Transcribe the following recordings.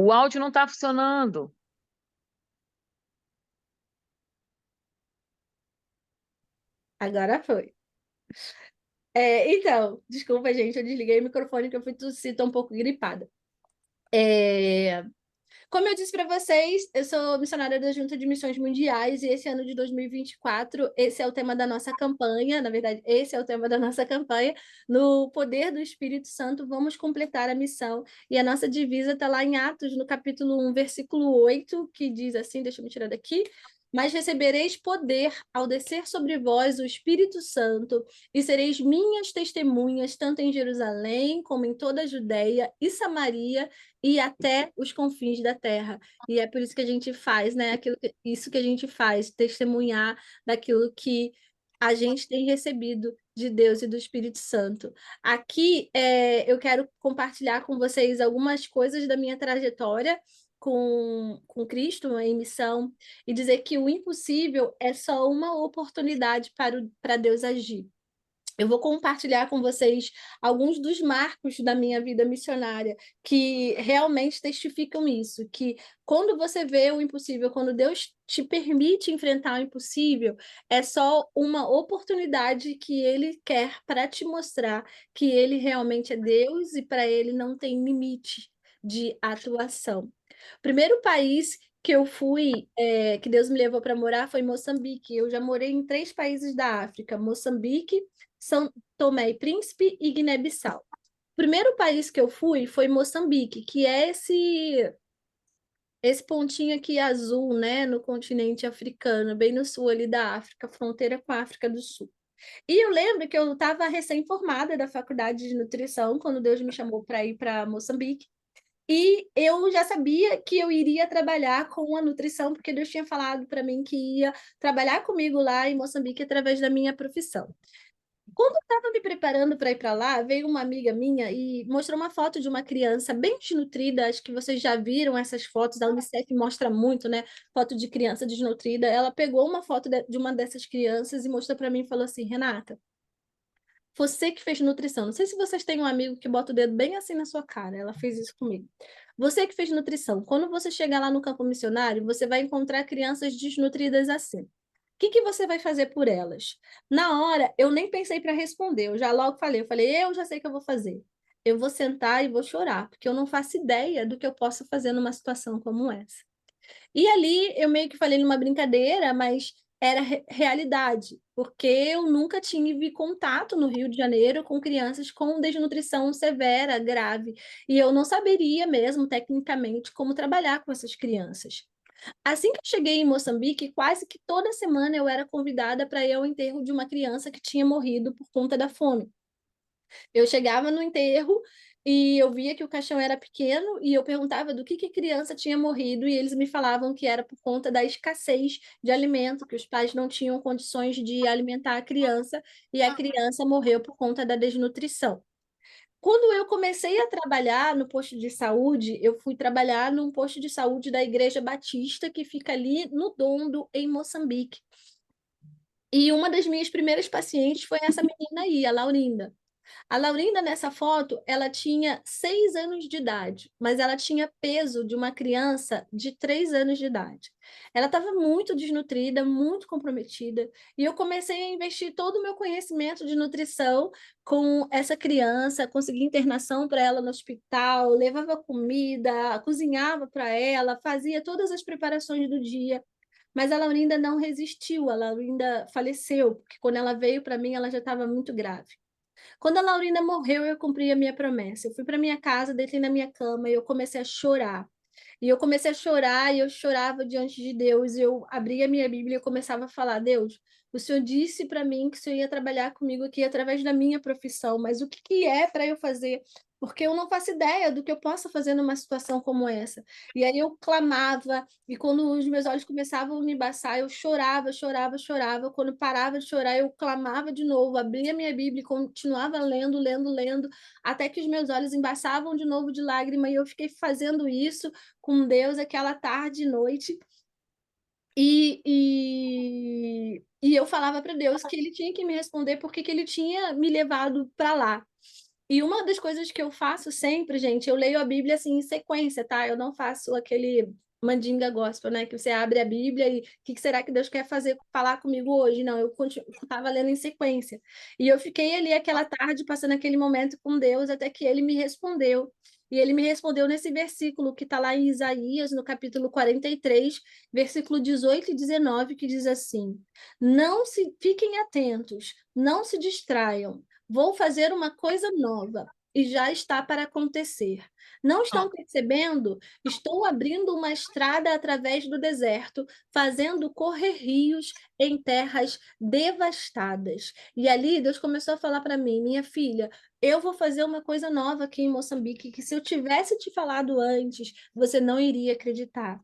O áudio não está funcionando. Agora foi. Então, desculpa, gente, eu desliguei o microfone que eu fui tossir, tô um pouco gripada. É, Como eu disse para vocês, eu sou missionária da Junta de Missões Mundiais e esse ano de 2024, esse é o tema da nossa campanha, na verdade, esse é o tema da nossa campanha. No poder do Espírito Santo, vamos completar a missão. E a nossa divisa está lá em Atos, no capítulo 1, versículo 8, que diz assim, deixa eu me tirar daqui. Mas recebereis poder ao descer sobre vós o Espírito Santo, e sereis minhas testemunhas, tanto em Jerusalém, como em toda a Judéia e Samaria, e até os confins da terra. E é por isso que a gente faz, né? Isso que a gente faz, testemunhar daquilo que a gente tem recebido de Deus e do Espírito Santo. Aqui eu quero compartilhar com vocês algumas coisas da minha trajetória com Cristo em missão e dizer que o impossível é só uma oportunidade para Deus agir. Eu vou compartilhar com vocês alguns dos marcos da minha vida missionária que realmente testificam isso, que quando você vê o impossível, quando Deus te permite enfrentar o impossível, é só uma oportunidade que Ele quer para te mostrar que Ele realmente é Deus e para Ele não tem limite de atuação. O primeiro país que eu fui, que Deus me levou para morar, foi Moçambique. Eu já morei em 3 países da África: Moçambique, São Tomé e Príncipe e Guiné-Bissau. O primeiro país que eu fui foi Moçambique, que é esse pontinho aqui azul, né, no continente africano, bem no sul ali da África, fronteira com a África do Sul. E eu lembro que eu estava recém-formada da faculdade de nutrição quando Deus me chamou para ir para Moçambique. E eu já sabia que eu iria trabalhar com a nutrição, porque Deus tinha falado para mim que ia trabalhar comigo lá em Moçambique através da minha profissão. Quando eu estava me preparando para ir para lá, veio uma amiga minha e mostrou uma foto de uma criança bem desnutrida. Acho que vocês já viram essas fotos, a Unicef mostra muito, né? Foto de criança desnutrida. Ela pegou uma foto de uma dessas crianças e mostrou para mim e falou assim: Renata, você que fez nutrição. Não sei se vocês têm um amigo que bota o dedo bem assim na sua cara. Ela fez isso comigo. Você que fez nutrição. Quando você chegar lá no campo missionário, você vai encontrar crianças desnutridas assim. O que que você vai fazer por elas? Na hora, eu nem pensei para responder. Eu já logo falei, eu já sei o que eu vou fazer. Eu vou sentar e vou chorar, porque eu não faço ideia do que eu posso fazer numa situação como essa. E ali eu meio que falei numa brincadeira, mas era realidade, porque eu nunca tive contato no Rio de Janeiro com crianças com desnutrição severa, grave, e eu não saberia mesmo, tecnicamente, como trabalhar com essas crianças. Assim que eu cheguei em Moçambique, quase que toda semana eu era convidada para ir ao enterro de uma criança que tinha morrido por conta da fome. Eu chegava no enterro e eu via que o caixão era pequeno e eu perguntava do que a criança tinha morrido e eles me falavam que era por conta da escassez de alimento, que os pais não tinham condições de alimentar a criança e a criança morreu por conta da desnutrição. Quando eu comecei a trabalhar no posto de saúde, eu fui trabalhar num posto de saúde da Igreja Batista que fica ali no Dondo, em Moçambique. E uma das minhas primeiras pacientes foi essa menina aí, a Laurinda. A Laurinda, nessa foto, ela tinha 6 anos de idade, mas ela tinha peso de uma criança de 3 anos de idade. Ela estava muito desnutrida, muito comprometida, e eu comecei a investir todo o meu conhecimento de nutrição com essa criança, consegui internação para ela no hospital, levava comida, cozinhava para ela, fazia todas as preparações do dia. Mas a Laurinda não resistiu, a Laurinda faleceu, porque quando ela veio para mim, ela já estava muito grave. Quando a Laurinda morreu, eu cumpri a minha promessa. Eu fui para minha casa, deitei na minha cama e eu comecei a chorar. E eu comecei a chorar e eu chorava diante de Deus. E eu abria a minha Bíblia e eu começava a falar: Deus, o Senhor disse para mim que o Senhor ia trabalhar comigo aqui através da minha profissão, mas o que que é para eu fazer? Porque eu não faço ideia do que eu possa fazer numa situação como essa. E aí eu clamava, e quando os meus olhos começavam a me embaçar, eu chorava, chorava, chorava. Quando parava de chorar, eu clamava de novo, abria minha Bíblia e continuava lendo, lendo, lendo, até que os meus olhos embaçavam de novo de lágrima, e eu fiquei fazendo isso com Deus aquela tarde e noite. E eu falava para Deus que ele tinha que me responder porque que ele tinha me levado para lá. E uma das coisas que eu faço sempre, gente, eu leio a Bíblia assim em sequência, tá? Eu não faço aquele mandinga gospel, né? Que você abre a Bíblia e o que será que Deus quer falar comigo hoje? Não, eu estava lendo em sequência. E eu fiquei ali aquela tarde, passando aquele momento com Deus, até que ele me respondeu. E ele me respondeu nesse versículo que está lá em Isaías, no capítulo 43, versículo 18 e 19, que diz assim: Não se fiquem atentos, não se distraiam. Vou fazer uma coisa nova e já está para acontecer. Não estão percebendo? Estou abrindo uma estrada através do deserto, fazendo correr rios em terras devastadas. E ali Deus começou a falar para mim, minha filha, eu vou fazer uma coisa nova aqui em Moçambique, que se eu tivesse te falado antes, você não iria acreditar.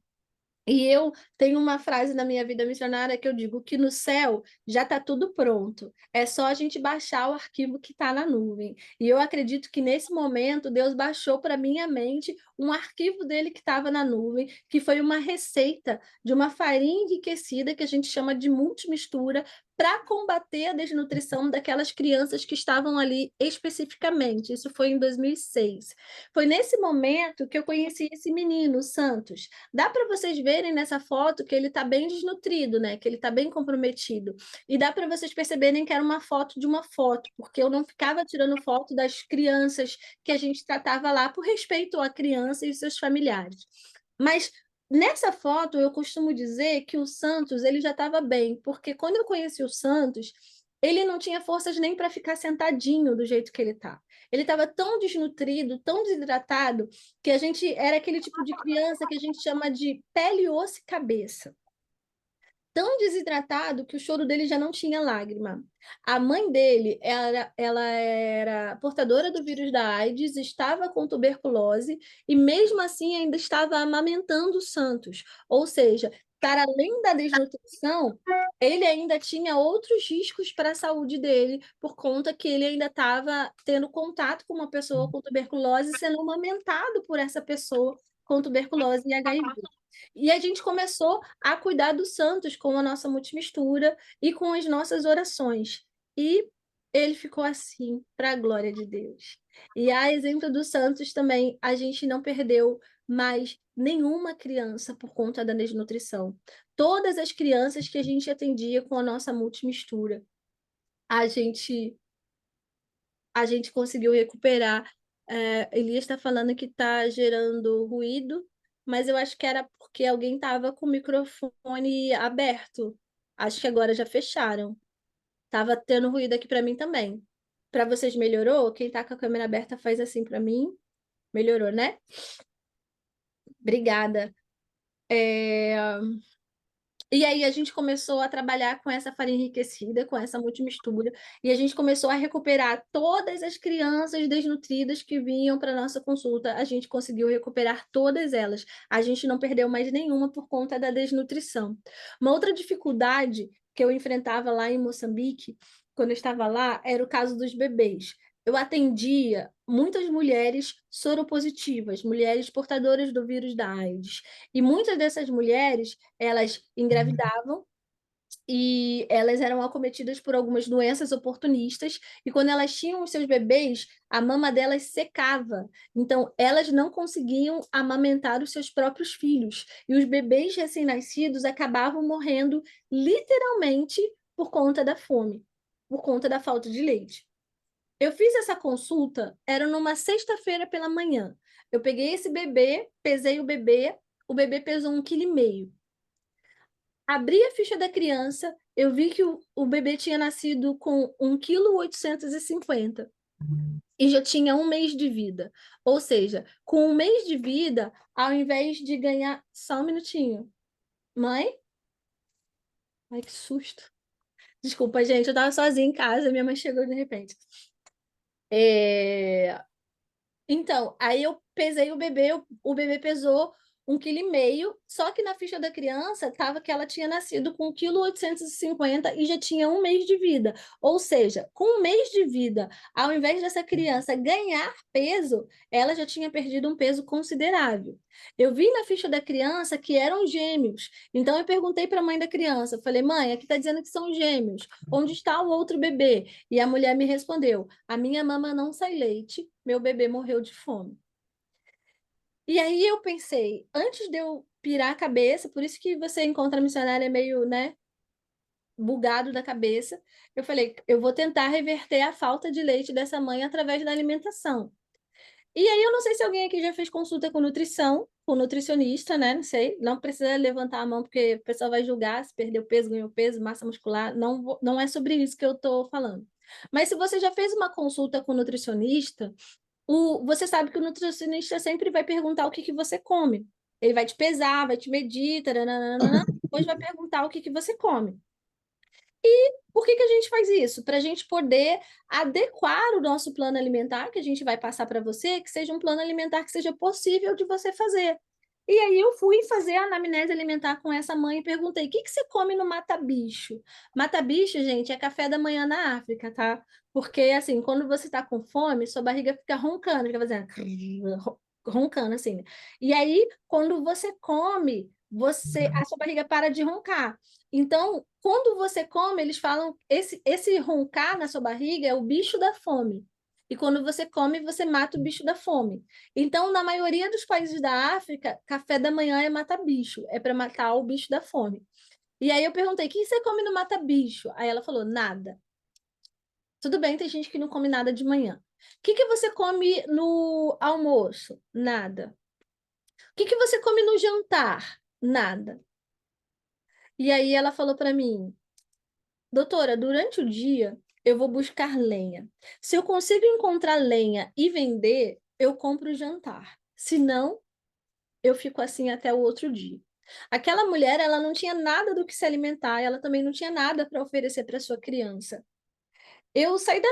E eu tenho uma frase na minha vida missionária que eu digo que no céu já está tudo pronto. É só a gente baixar o arquivo que está na nuvem. E eu acredito que nesse momento Deus baixou para minha mente um arquivo dele que estava na nuvem, que foi uma receita de uma farinha enriquecida que a gente chama de multimistura para combater a desnutrição daquelas crianças que estavam ali especificamente. Isso foi em 2006. Foi nesse momento que eu conheci esse menino, o Santos. Dá para vocês verem nessa foto que ele está bem desnutrido, né? Que ele está bem comprometido. E dá para vocês perceberem que era uma foto de uma foto, porque eu não ficava tirando foto das crianças que a gente tratava lá por respeito à criança e seus familiares. Mas nessa foto eu costumo dizer que o Santos ele já estava bem, porque quando eu conheci o Santos, ele não tinha forças nem para ficar sentadinho do jeito que ele está. Ele estava tão desnutrido, tão desidratado, que a gente era aquele tipo de criança que a gente chama de pele, osso e cabeça. Tão desidratado que o choro dele já não tinha lágrima. A mãe dele, ela era portadora do vírus da AIDS, estava com tuberculose e mesmo assim ainda estava amamentando o Santos. Ou seja, para além da desnutrição, ele ainda tinha outros riscos para a saúde dele, por conta que ele ainda estava tendo contato com uma pessoa com tuberculose, sendo amamentado por essa pessoa com tuberculose e HIV. E a gente começou a cuidar dos santos com a nossa multimistura e com as nossas orações. E ele ficou assim, para a glória de Deus. E a exemplo dos santos também, a gente não perdeu mais nenhuma criança por conta da desnutrição. Todas as crianças que a gente atendia com a nossa multimistura, a gente a gente conseguiu recuperar. Elias está falando que está gerando ruído, mas eu acho que era porque alguém estava com o microfone aberto. Acho que agora já fecharam. Tava tendo ruído aqui para mim também. Para vocês melhorou? Quem está com a câmera aberta faz assim para mim. Melhorou, né? Obrigada. É... E aí a gente começou a trabalhar com essa farinha enriquecida, com essa multimistura, e a gente começou a recuperar todas as crianças desnutridas que vinham para nossa consulta. A gente conseguiu recuperar todas elas. A gente não perdeu mais nenhuma por conta da desnutrição. Uma outra dificuldade que eu enfrentava lá em Moçambique, quando eu estava lá, era o caso dos bebês. Eu atendia muitas mulheres soropositivas, mulheres portadoras do vírus da AIDS. E muitas dessas mulheres elas engravidavam e elas eram acometidas por algumas doenças oportunistas, e quando elas tinham os seus bebês, a mama delas secava. Então, elas não conseguiam amamentar os seus próprios filhos. E os bebês recém-nascidos acabavam morrendo literalmente por conta da fome, por conta da falta de leite. Eu fiz essa consulta, era numa sexta-feira pela manhã. Eu peguei esse bebê, pesei o bebê pesou 1,5 kg. Abri a ficha da criança, eu vi que o bebê tinha nascido com 1,850 kg e já tinha 1 mês de vida. Ou seja, com 1 mês de vida, ao invés de ganhar. Só um minutinho. Mãe? Ai, que susto. Desculpa, gente, eu estava sozinha em casa, minha mãe chegou de repente. Então, aí eu pesei o bebê pesou 1,5 kg, só que na ficha da criança estava que ela tinha nascido com 1,850 kg e já tinha 1 mês de vida. Ou seja, com 1 mês de vida, ao invés dessa criança ganhar peso, ela já tinha perdido um peso considerável. Eu vi na ficha da criança que eram gêmeos. Então eu perguntei para a mãe da criança, falei: "Mãe, aqui está dizendo que são gêmeos. Onde está o outro bebê?" E a mulher me respondeu: "A minha mama não sai leite, meu bebê morreu de fome." E aí eu pensei, antes de eu pirar a cabeça, por isso que você encontra missionária meio, né, bugado da cabeça, eu falei, eu vou tentar reverter a falta de leite dessa mãe através da alimentação. E aí eu não sei se alguém aqui já fez consulta com nutrição, com nutricionista, né? Não sei, não precisa levantar a mão porque o pessoal vai julgar se perdeu peso, ganhou peso, massa muscular, não é sobre isso que eu tô falando. Mas se você já fez uma consulta com nutricionista, você sabe que o nutricionista sempre vai perguntar o que que você come. Ele vai te pesar, vai te medir, taranana, depois vai perguntar o que que você come. Por que que a gente faz isso? Para a gente poder adequar o nosso plano alimentar, que a gente vai passar para você, que seja um plano alimentar que seja possível de você fazer. E aí eu fui fazer a anamnese alimentar com essa mãe e perguntei: o que que você come no mata-bicho? Mata-bicho, gente, é café da manhã na África, tá? Porque, assim, quando você está com fome, sua barriga fica roncando, fica fazendo roncando, assim, né? E aí, quando você come, a sua barriga para de roncar. Então, quando você come, eles falam esse roncar na sua barriga é o bicho da fome. E quando você come, você mata o bicho da fome. Então, na maioria dos países da África, café da manhã é matar bicho, é para matar o bicho da fome. E aí eu perguntei: o que você come no mata-bicho? Aí ela falou: nada. Tudo bem, tem gente que não come nada de manhã. O que que você come no almoço? Nada. O que que você come no jantar? Nada. E aí ela falou para mim: doutora, durante o dia eu vou buscar lenha. Se eu consigo encontrar lenha e vender, eu compro o jantar. Se não, eu fico assim até o outro dia. Aquela mulher, ela não tinha nada do que se alimentar, ela também não tinha nada para oferecer para sua criança. Eu saí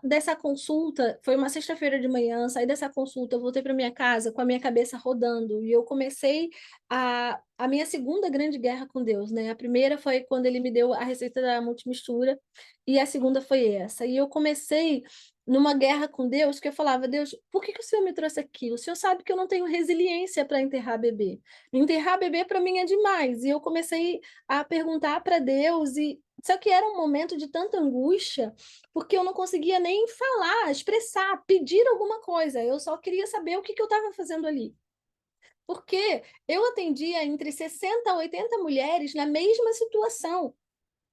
dessa consulta, foi uma sexta-feira de manhã, saí dessa consulta, eu voltei para minha casa com a minha cabeça rodando e eu comecei a minha segunda grande guerra com Deus, né? A primeira foi quando ele me deu a receita da multimistura e a segunda foi essa. E eu comecei numa guerra com Deus que eu falava: Deus, por que que o Senhor me trouxe aqui? O Senhor sabe que eu não tenho resiliência para enterrar bebê. Enterrar bebê para mim é demais. E eu comecei a perguntar para Deus e só que era um momento de tanta angústia porque eu não conseguia nem falar, expressar, pedir alguma coisa. Eu só queria saber o que que eu estava fazendo ali. Porque eu atendia entre 60 a 80 mulheres na mesma situação,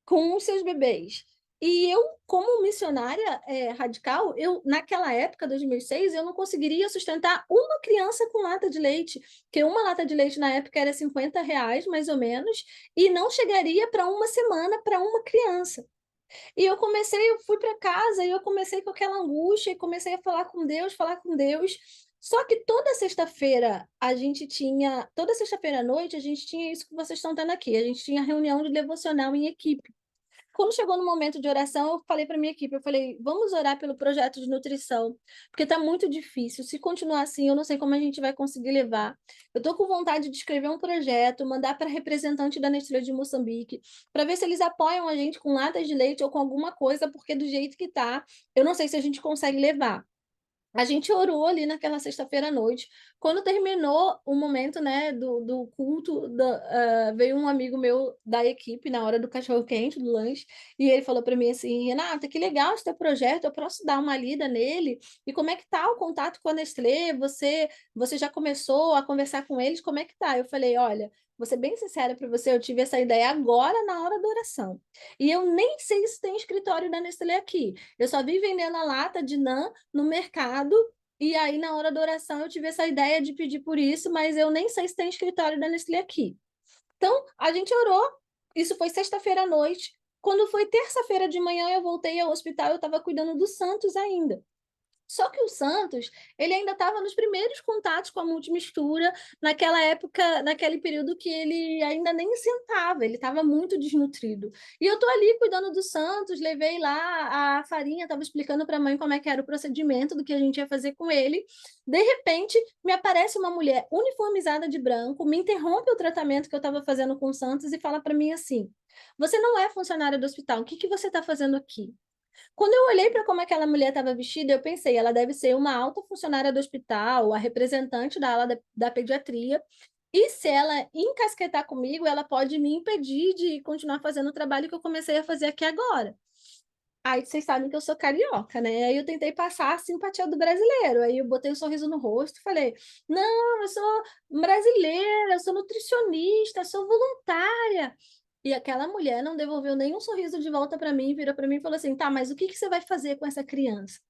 com os seus bebês. E eu, como missionária radical, naquela época, 2006, eu não conseguiria sustentar uma criança com lata de leite, porque uma lata de leite na época era R$ 50, mais ou menos, e não chegaria para uma semana para uma criança. E eu fui para casa e eu comecei com aquela angústia e comecei a falar com Deus, falar com Deus. Só que toda sexta-feira à noite, a gente tinha isso que vocês estão tendo aqui, a gente tinha reunião de devocional em equipe. Quando chegou no momento de oração, eu falei para minha equipe, eu falei, vamos orar pelo projeto de nutrição, porque está muito difícil. Se continuar assim, eu não sei como a gente vai conseguir levar. Eu estou com vontade de escrever um projeto, mandar para representante da Nestlé de Moçambique, para ver se eles apoiam a gente com latas de leite ou com alguma coisa, porque do jeito que está, eu não sei se a gente consegue levar. A gente orou ali naquela sexta-feira à noite. Quando terminou o momento, né, do culto, veio um amigo meu da equipe na hora do cachorro-quente, do lanche, e ele falou para mim assim: Renata, que legal esse teu projeto, eu posso dar uma lida nele? E como é que tá o contato com a Nestlé? Você já começou a conversar com eles? Como é que tá? Eu falei: olha, vou ser bem sincera para você, eu tive essa ideia agora na hora da oração. E eu nem sei se tem escritório da Nestlé aqui. Eu só vi vendendo a lata de NAN no mercado, e aí na hora da oração eu tive essa ideia de pedir por isso, mas eu nem sei se tem escritório da Nestlé aqui. Então, a gente orou, isso foi sexta-feira à noite. Quando foi terça-feira de manhã, eu voltei ao hospital, eu estava cuidando do Santos ainda. Só que o Santos, ele ainda estava nos primeiros contatos com a multimistura, naquela época, naquele período que ele ainda nem sentava, ele estava muito desnutrido. E eu tô ali cuidando do Santos, levei lá a farinha, estava explicando para a mãe como é que era o procedimento do que a gente ia fazer com ele. De repente, me aparece uma mulher uniformizada de branco, me interrompe o tratamento que eu estava fazendo com o Santos e fala para mim assim: "Você não é funcionária do hospital, o que que você está fazendo aqui?" Quando eu olhei para como aquela mulher estava vestida, eu pensei, ela deve ser uma alta funcionária do hospital, a representante da ala da pediatria, e se ela encasquetar comigo, ela pode me impedir de continuar fazendo o trabalho que eu comecei a fazer aqui agora. Aí vocês sabem que eu sou carioca, né? Aí eu tentei passar a simpatia do brasileiro. Aí eu botei um sorriso no rosto e falei: "Não, eu sou brasileira, eu sou nutricionista, sou voluntária". E aquela mulher não devolveu nenhum sorriso de volta para mim, virou para mim e falou assim: "Tá, mas o que que você vai fazer com essa criança?".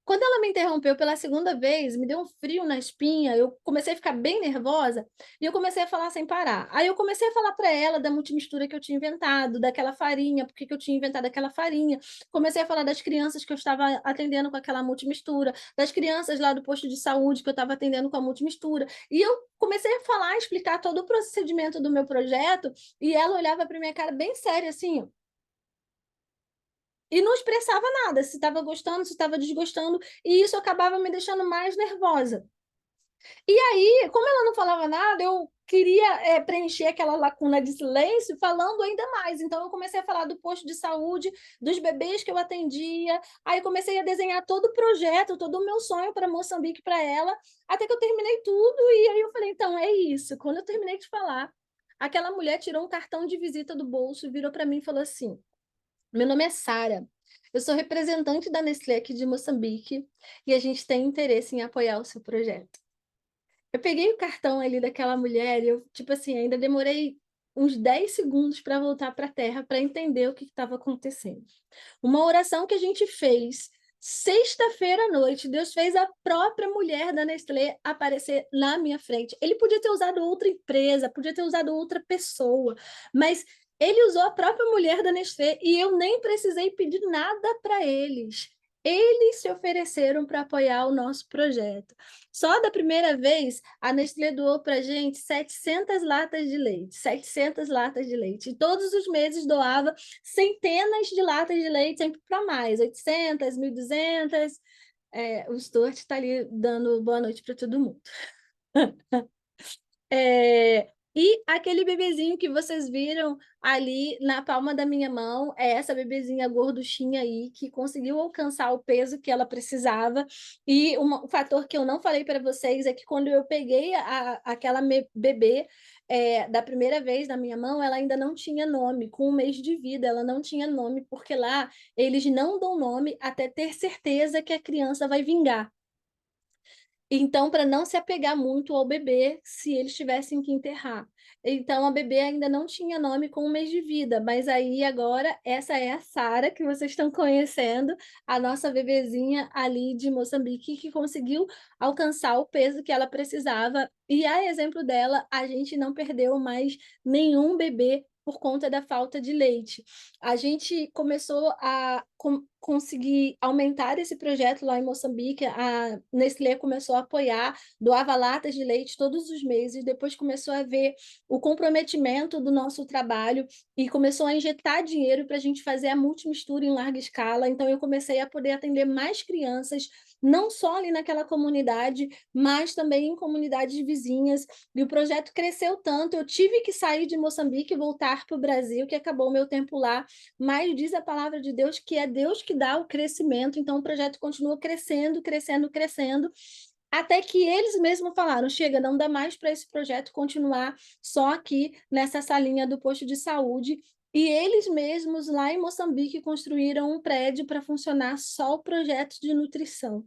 Quando ela me interrompeu pela segunda vez, me deu um frio na espinha, eu comecei a ficar bem nervosa e eu comecei a falar sem parar. Aí eu comecei a falar para ela da multimistura que eu tinha inventado, daquela farinha, por que que eu tinha inventado aquela farinha. Comecei a falar das crianças que eu estava atendendo com aquela multimistura, das crianças lá do posto de saúde que eu estava atendendo com a multimistura. E eu comecei a falar, explicar todo o procedimento do meu projeto, e ela olhava para minha cara bem séria assim, ó, e não expressava nada, se estava gostando, se estava desgostando, e isso acabava me deixando mais nervosa. E aí, como ela não falava nada, eu queria preencher aquela lacuna de silêncio falando ainda mais. Então, eu comecei a falar do posto de saúde, dos bebês que eu atendia, aí comecei a desenhar todo o projeto, todo o meu sonho para Moçambique para ela, até que eu terminei tudo, e aí eu falei, então, é isso. Quando eu terminei de falar, aquela mulher tirou um cartão de visita do bolso, virou para mim e falou assim: "Meu nome é Sara, eu sou representante da Nestlé aqui de Moçambique e a gente tem interesse em apoiar o seu projeto". Eu peguei o cartão ali daquela mulher e eu, tipo assim, ainda demorei uns 10 segundos para voltar para a terra para entender o que estava acontecendo. Uma oração que a gente fez sexta-feira à noite, Deus fez a própria mulher da Nestlé aparecer na minha frente. Ele podia ter usado outra empresa, podia ter usado outra pessoa, mas ele usou a própria mulher da Nestlé e eu nem precisei pedir nada para eles. Eles se ofereceram para apoiar o nosso projeto. Só da primeira vez, a Nestlé doou para a gente 700 latas de leite, 700 latas de leite. E todos os meses doava centenas de latas de leite, sempre para mais, 800, 1.200. O Stuart está ali dando boa noite para todo mundo. E aquele bebezinho que vocês viram ali na palma da minha mão, é essa bebezinha gorduchinha aí, que conseguiu alcançar o peso que ela precisava. E um fator que eu não falei para vocês é que quando eu peguei aquela bebê da primeira vez na minha mão, ela ainda não tinha nome, com 1 mês de vida, ela não tinha nome, porque lá eles não dão nome até ter certeza que a criança vai vingar. Então, para não se apegar muito ao bebê, se eles tivessem que enterrar. Então, a bebê ainda não tinha nome com 1 mês de vida, mas aí agora essa é a Sara que vocês estão conhecendo, a nossa bebezinha ali de Moçambique, que conseguiu alcançar o peso que ela precisava. E a exemplo dela, a gente não perdeu mais nenhum bebê por conta da falta de leite. A gente começou a conseguir aumentar esse projeto lá em Moçambique, a Nestlé começou a apoiar, doava latas de leite todos os meses, depois começou a ver o comprometimento do nosso trabalho e começou a injetar dinheiro para a gente fazer a multimistura em larga escala. Então, eu comecei a poder atender mais crianças, não só ali naquela comunidade, mas também em comunidades vizinhas. E o projeto cresceu tanto, eu tive que sair de Moçambique e voltar para o Brasil, que acabou o meu tempo lá, mas diz a palavra de Deus que é Deus que dá o crescimento, então o projeto continua crescendo, crescendo, crescendo, até que eles mesmos falaram: chega, não dá mais para esse projeto continuar só aqui nessa salinha do posto de saúde. E eles mesmos, lá em Moçambique, construíram um prédio para funcionar só o projeto de nutrição,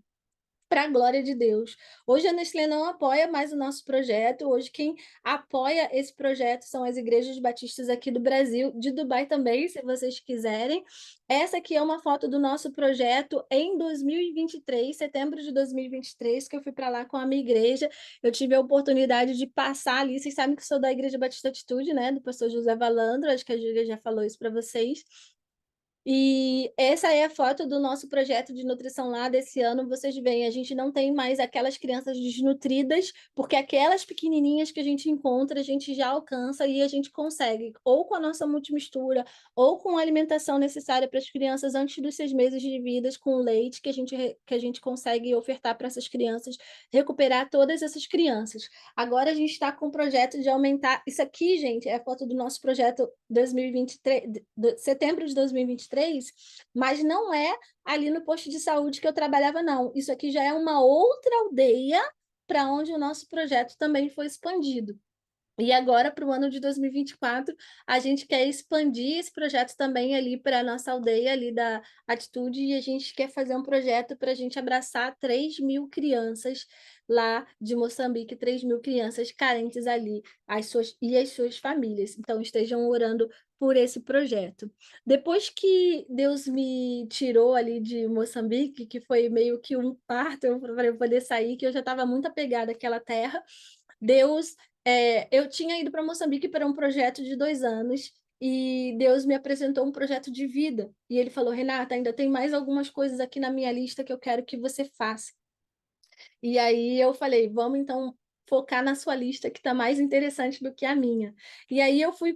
para a glória de Deus. Hoje a Nestlé não apoia mais o nosso projeto, hoje quem apoia esse projeto são as igrejas batistas aqui do Brasil, de Dubai também, se vocês quiserem. Essa aqui é uma foto do nosso projeto em 2023, setembro de 2023, que eu fui para lá com a minha igreja. Eu tive a oportunidade de passar ali, vocês sabem que sou da Igreja Batista Atitude, né, do pastor José Valandro, acho que a Júlia já falou isso para vocês. E essa é a foto do nosso projeto de nutrição lá desse ano. Vocês veem, a gente não tem mais aquelas crianças desnutridas, porque aquelas pequenininhas que a gente encontra, a gente já alcança e a gente consegue, ou com a nossa multimistura, ou com a alimentação necessária para as crianças antes dos 6 meses de vida, com leite, que a gente consegue ofertar para essas crianças, recuperar todas essas crianças. Agora a gente está com o projeto de aumentar. Isso aqui, gente, é a foto do nosso projeto 2023, setembro de 2023, mas não é ali no posto de saúde que eu trabalhava, não. Isso aqui já é uma outra aldeia para onde o nosso projeto também foi expandido. E agora, para o ano de 2024, a gente quer expandir esse projeto também ali para a nossa aldeia ali da Atitude, e a gente quer fazer um projeto para a gente abraçar 3.000 crianças lá de Moçambique, 3.000 crianças carentes ali, as suas famílias. Então, estejam orando por esse projeto. Depois que Deus me tirou ali de Moçambique, que foi meio que um parto para eu poder sair, que eu já estava muito apegada àquela terra, Deus eu tinha ido para Moçambique para um projeto de 2 anos e Deus me apresentou um projeto de vida. E ele falou: Renata, ainda tem mais algumas coisas aqui na minha lista que eu quero que você faça. E aí eu falei: vamos então focar na sua lista que está mais interessante do que a minha. E aí eu fui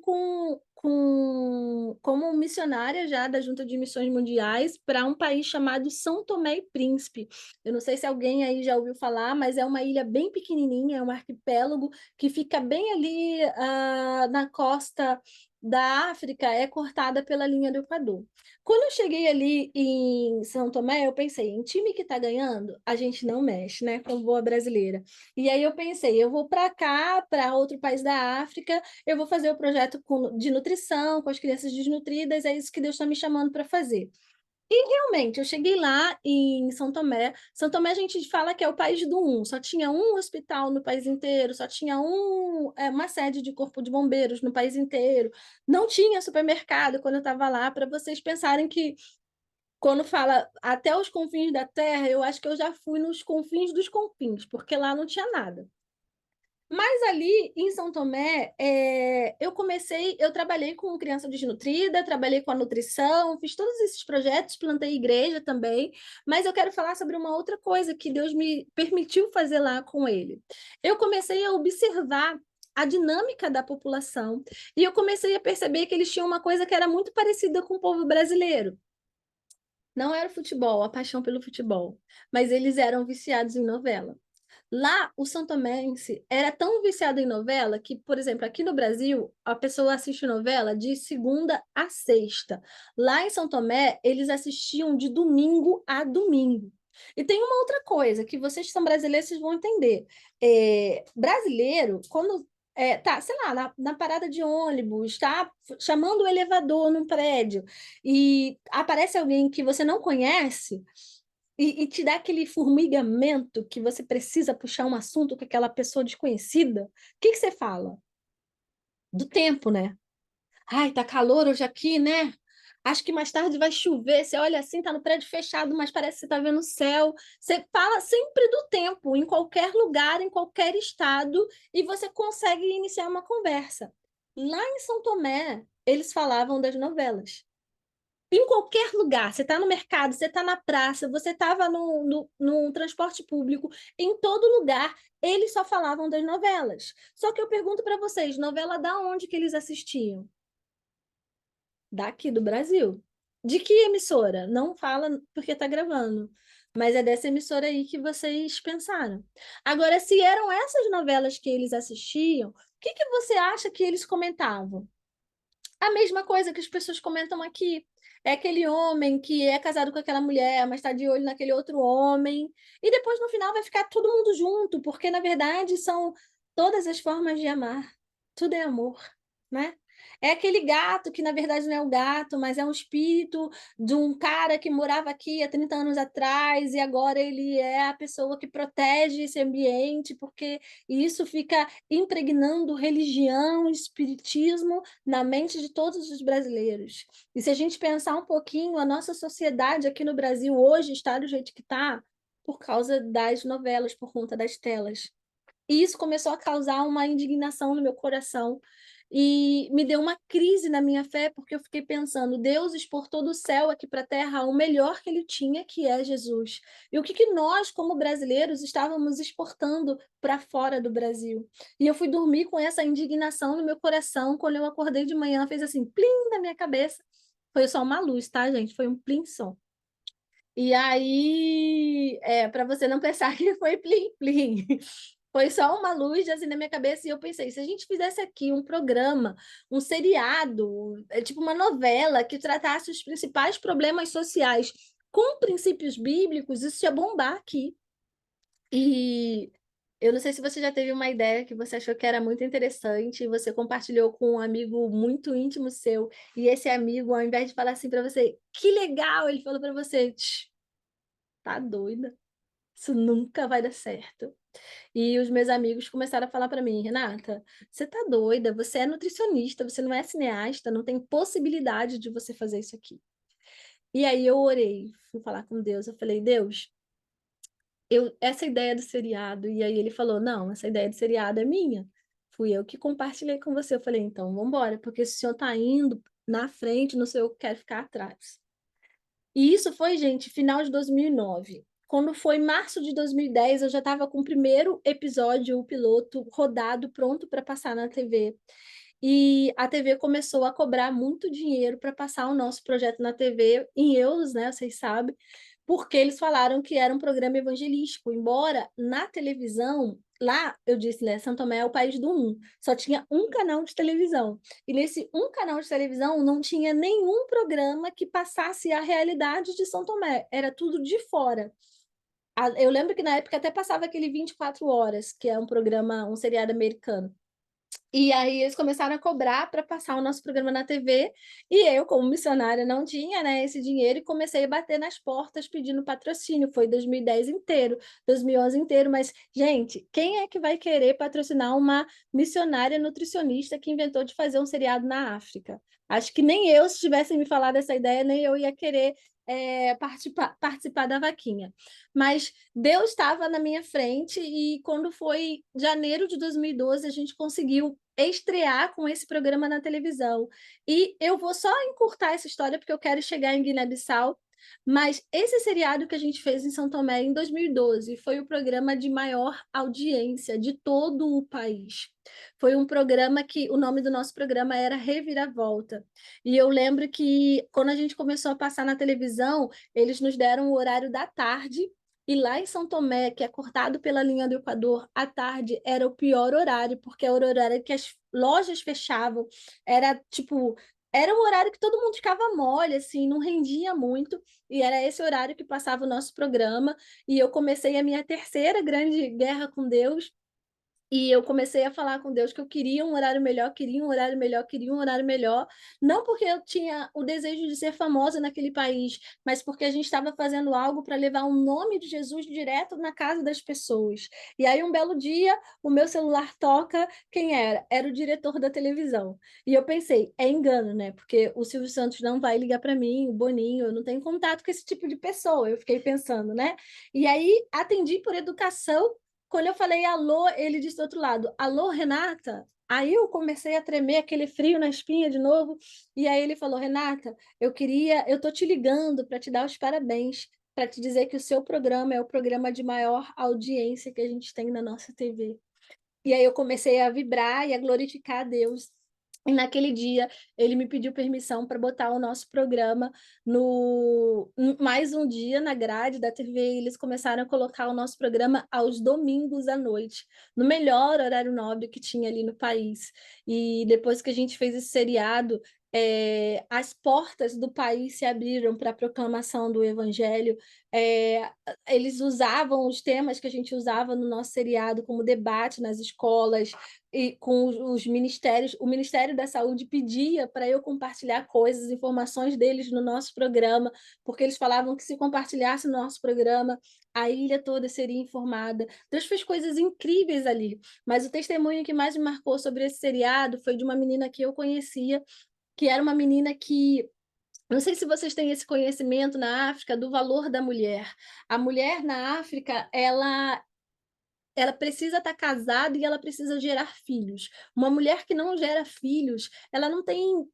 como missionária já da Junta de Missões Mundiais para um país chamado São Tomé e Príncipe. Eu não sei se alguém aí já ouviu falar, mas é uma ilha bem pequenininha, é um arquipélago que fica bem ali na costa da África, é cortada pela linha do Equador. Quando eu cheguei ali em São Tomé, eu pensei, em time que está ganhando, a gente não mexe, né? Como boa brasileira. E aí eu pensei, eu vou para cá, para outro país da África, eu vou fazer o projeto de nutrição com as crianças desnutridas, é isso que Deus está me chamando para fazer. E realmente, eu cheguei lá em São Tomé. São Tomé a gente fala que é o país do um. Só tinha um hospital no país inteiro, só tinha uma sede de corpo de bombeiros no país inteiro. Não tinha supermercado quando eu estava lá, para vocês pensarem que quando fala até os confins da terra, eu acho que eu já fui nos confins dos confins, porque lá não tinha nada. Mas ali em São Tomé, eu trabalhei com criança desnutrida, trabalhei com a nutrição, fiz todos esses projetos, plantei igreja também, mas eu quero falar sobre uma outra coisa que Deus me permitiu fazer lá com ele. Eu comecei a observar a dinâmica da população e eu comecei a perceber que eles tinham uma coisa que era muito parecida com o povo brasileiro. Não era o futebol, a paixão pelo futebol, mas eles eram viciados em novela. Lá, o santomense era tão viciado em novela que, por exemplo, aqui no Brasil, a pessoa assiste novela de segunda a sexta. Lá em São Tomé, eles assistiam de domingo a domingo. E tem uma outra coisa que vocês que são brasileiros, vocês vão entender. Brasileiro, quando tá, sei lá, na parada de ônibus, tá chamando o elevador num prédio e aparece alguém que você não conhece, e te dá aquele formigamento que você precisa puxar um assunto com aquela pessoa desconhecida, o que que você fala? Do tempo, né? Ai, tá calor hoje aqui, né? Acho que mais tarde vai chover. Você olha assim, tá no prédio fechado, mas parece que você tá vendo o céu. Você fala sempre do tempo, em qualquer lugar, em qualquer estado, e você consegue iniciar uma conversa. Lá em São Tomé, eles falavam das novelas. Em qualquer lugar, você está no mercado, você está na praça, você estava no transporte público, em todo lugar, eles só falavam das novelas. Só que eu pergunto para vocês, novela da onde que eles assistiam? Daqui do Brasil. De que emissora? Não fala porque está gravando, mas é dessa emissora aí que vocês pensaram. Agora, se eram essas novelas que eles assistiam, o que que você acha que eles comentavam? A mesma coisa que as pessoas comentam aqui. É aquele homem que é casado com aquela mulher, mas está de olho naquele outro homem. E depois, no final, vai ficar todo mundo junto, porque, na verdade, são todas as formas de amar. Tudo é amor, né? É aquele gato que, na verdade, não é o gato, mas é um espírito de um cara que morava aqui há 30 anos atrás e agora ele é a pessoa que protege esse ambiente, porque isso fica impregnando religião, espiritismo na mente de todos os brasileiros. E se a gente pensar um pouquinho, a nossa sociedade aqui no Brasil hoje está do jeito que está por causa das novelas, por conta das telas. E isso começou a causar uma indignação no meu coração. e me deu uma crise na minha fé, porque eu fiquei pensando, Deus exportou do céu aqui para a terra o melhor que ele tinha, que é Jesus. E o que que nós, como brasileiros, estávamos exportando para fora do Brasil? E eu fui dormir com essa indignação no meu coração, quando eu acordei de manhã, fez assim, plim na minha cabeça. Foi só uma luz, tá, gente? Foi um plim som. E aí, para você não pensar que foi plim-plim, foi só uma luz assim na minha cabeça e eu pensei, se a gente fizesse aqui um programa, um seriado, tipo uma novela que tratasse os principais problemas sociais com princípios bíblicos, isso ia bombar aqui. E eu não sei se você já teve uma ideia que você achou que era muito interessante, e você compartilhou com um amigo muito íntimo seu, e esse amigo, ao invés de falar assim para você, que legal, ele falou para você, tá doida? Isso nunca vai dar certo. E os meus amigos começaram a falar para mim, Renata, você tá doida? Você é nutricionista, você não é cineasta, não tem possibilidade de você fazer isso aqui. E aí eu orei, fui falar com Deus, eu falei, Deus, essa ideia do seriado, e aí ele falou, não, essa ideia do seriado é minha. Fui eu que compartilhei com você. Eu falei, então, vamos embora, porque se o senhor tá indo na frente, não sei, eu quero ficar atrás. E isso foi, gente, final de 2009. Quando foi março de 2010, eu já estava com o primeiro episódio, o piloto, rodado, pronto para passar na TV. E a TV começou a cobrar muito dinheiro para passar o nosso projeto na TV, em euros, né? Vocês sabem, porque eles falaram que era um programa evangelístico, embora na televisão, lá eu disse, né? São Tomé é o país do um, só tinha um canal de televisão. E nesse um canal de televisão não tinha nenhum programa que passasse a realidade de São Tomé, era tudo de fora. Eu lembro que na época até passava aquele 24 Horas, que é um programa, um seriado americano. E aí eles começaram a cobrar para passar o nosso programa na TV, e eu, como missionária, não tinha, né, esse dinheiro e comecei a bater nas portas pedindo patrocínio. Foi 2010 inteiro, 2011 inteiro, mas, gente, quem é que vai querer patrocinar uma missionária nutricionista que inventou de fazer um seriado na África? Acho que nem eu, se tivessem me falado essa ideia, nem eu ia querer participar da vaquinha. Mas Deus estava na minha frente e quando foi janeiro de 2012, a gente conseguiu estrear com esse programa na televisão. E eu vou só encurtar essa história porque eu quero chegar em Guiné-Bissau, mas esse seriado que a gente fez em São Tomé em 2012 foi o programa de maior audiência de todo o país. Foi um programa que o nome do nosso programa era Reviravolta. E eu lembro que quando a gente começou a passar na televisão, eles nos deram o horário da tarde. E lá em São Tomé, que é cortado pela linha do Equador, à tarde era o pior horário, porque era o horário que as lojas fechavam. Era tipo, era um horário que todo mundo ficava mole, assim, não rendia muito. E era esse horário que passava o nosso programa. E eu comecei a minha terceira grande guerra com Deus, e eu comecei a falar com Deus que eu queria um horário melhor, queria um horário melhor, queria um horário melhor. Não porque eu tinha o desejo de ser famosa naquele país, mas porque a gente estava fazendo algo para levar o nome de Jesus direto na casa das pessoas. E aí, um belo dia, o meu celular toca. Quem era? Era o diretor da televisão. E eu pensei, é engano, né? Porque o Silvio Santos não vai ligar para mim, o Boninho, eu não tenho contato com esse tipo de pessoa. Eu fiquei pensando, né? E aí, atendi por educação. Quando eu falei alô, ele disse do outro lado, alô, Renata? Aí eu comecei a tremer, aquele frio na espinha de novo, e aí ele falou, Renata, eu tô te ligando para te dar os parabéns, para te dizer que o seu programa é o programa de maior audiência que a gente tem na nossa TV. E aí eu comecei a vibrar e a glorificar a Deus. E naquele dia ele me pediu permissão para botar o nosso programa mais um dia na grade da TV. E eles começaram a colocar o nosso programa aos domingos à noite, no melhor horário nobre que tinha ali no país. E depois que a gente fez esse seriado, as portas do país se abriram para a proclamação do Evangelho. É, eles usavam os temas que a gente usava no nosso seriado como debate nas escolas e com os ministérios. O Ministério da Saúde pedia para eu compartilhar coisas, informações deles no nosso programa, porque eles falavam que se compartilhasse no nosso programa, a ilha toda seria informada. Deus fez coisas incríveis ali, mas o testemunho que mais me marcou sobre esse seriado foi de uma menina que eu conhecia, que era uma menina que não sei se vocês têm esse conhecimento na África do valor da mulher. A mulher na África, ela ela precisa estar casada e ela precisa gerar filhos. Uma mulher que não gera filhos, ela não tem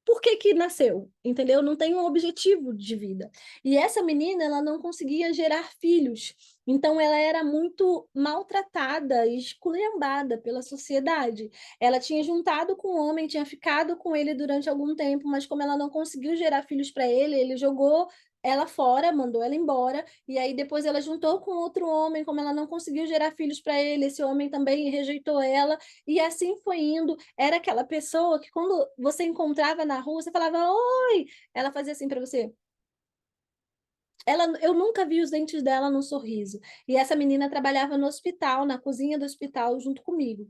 por que que nasceu, entendeu? Não tem um objetivo de vida. E essa menina, ela não conseguia gerar filhos, então ela era muito maltratada e esculhambada pela sociedade. Ela tinha juntado com o homem, tinha ficado com ele durante algum tempo, mas como ela não conseguiu gerar filhos para ele, ele jogou ela fora, mandou ela embora, e aí depois ela juntou com outro homem, como ela não conseguiu gerar filhos para ele, esse homem também rejeitou ela, e assim foi indo. Era aquela pessoa que quando você encontrava na rua, você falava, oi! Ela fazia assim para você. Eu nunca vi os dentes dela num sorriso. E essa menina trabalhava no hospital, na cozinha do hospital, junto comigo.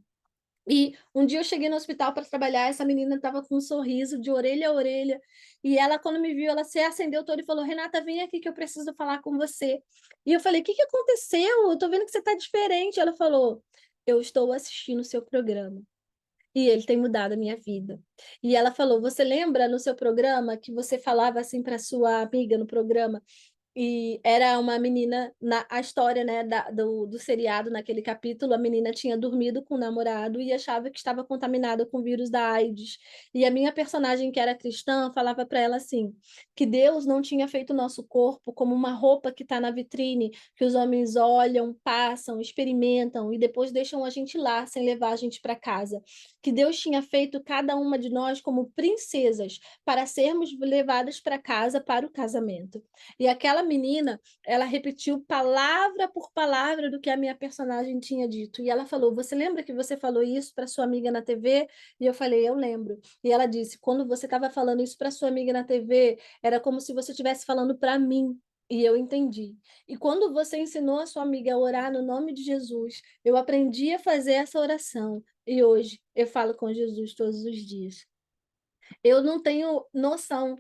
E um dia eu cheguei no hospital para trabalhar, essa menina estava com um sorriso de orelha a orelha, e ela, quando me viu, ela se acendeu toda e falou: Renata, vem aqui que eu preciso falar com você. E eu falei: o que que aconteceu? Eu tô vendo que você está diferente. Ela falou: eu estou assistindo o seu programa. E ele tem mudado a minha vida. E ela falou: você lembra no seu programa que você falava assim para sua amiga no programa e era uma menina, a história, né, do seriado, naquele capítulo, a menina tinha dormido com o namorado e achava que estava contaminada com o vírus da AIDS. E a minha personagem, que era cristã, falava para ela assim, que Deus não tinha feito o nosso corpo como uma roupa que está na vitrine, que os homens olham, passam, experimentam e depois deixam a gente lá, sem levar a gente para casa. Que Deus tinha feito cada uma de nós como princesas, para sermos levadas para casa para o casamento. E aquela menina, ela repetiu palavra por palavra do que a minha personagem tinha dito. E ela falou: você lembra que você falou isso para sua amiga na TV? E eu falei: eu lembro. E ela disse: quando você estava falando isso para sua amiga na TV, era como se você estivesse falando para mim. E eu entendi. E quando você ensinou a sua amiga a orar no nome de Jesus, eu aprendi a fazer essa oração. E hoje eu falo com Jesus todos os dias. Eu não tenho noção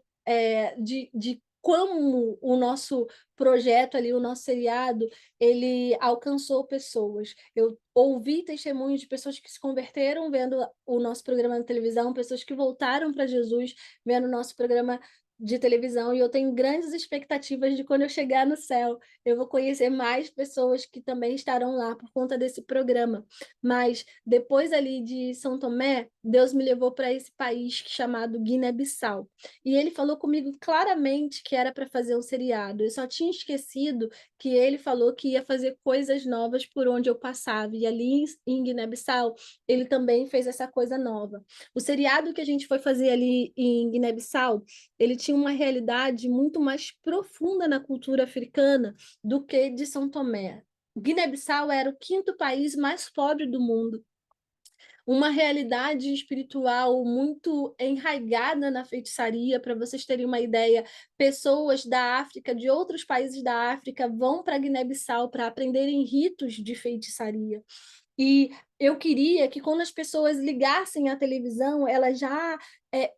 de como o nosso projeto ali, o nosso seriado, ele alcançou pessoas. Eu ouvi testemunhos de pessoas que se converteram vendo o nosso programa na televisão, pessoas que voltaram para Jesus vendo o nosso programa de televisão, e eu tenho grandes expectativas de quando eu chegar no céu, eu vou conhecer mais pessoas que também estarão lá por conta desse programa. Mas depois ali de São Tomé, Deus me levou para esse país chamado Guiné-Bissau. E ele falou comigo claramente que era para fazer um seriado. Eu só tinha esquecido que ele falou que ia fazer coisas novas por onde eu passava. E ali em Guiné-Bissau, ele também fez essa coisa nova. O seriado que a gente foi fazer ali em Guiné-Bissau, ele tinha uma realidade muito mais profunda na cultura africana do que de São Tomé. Guiné-Bissau era o quinto país mais pobre do mundo, uma realidade espiritual muito enraizada na feitiçaria. Para vocês terem uma ideia, pessoas da África, de outros países da África, vão para Guiné-Bissau para aprenderem ritos de feitiçaria. E eu queria que quando as pessoas ligassem a televisão, elas já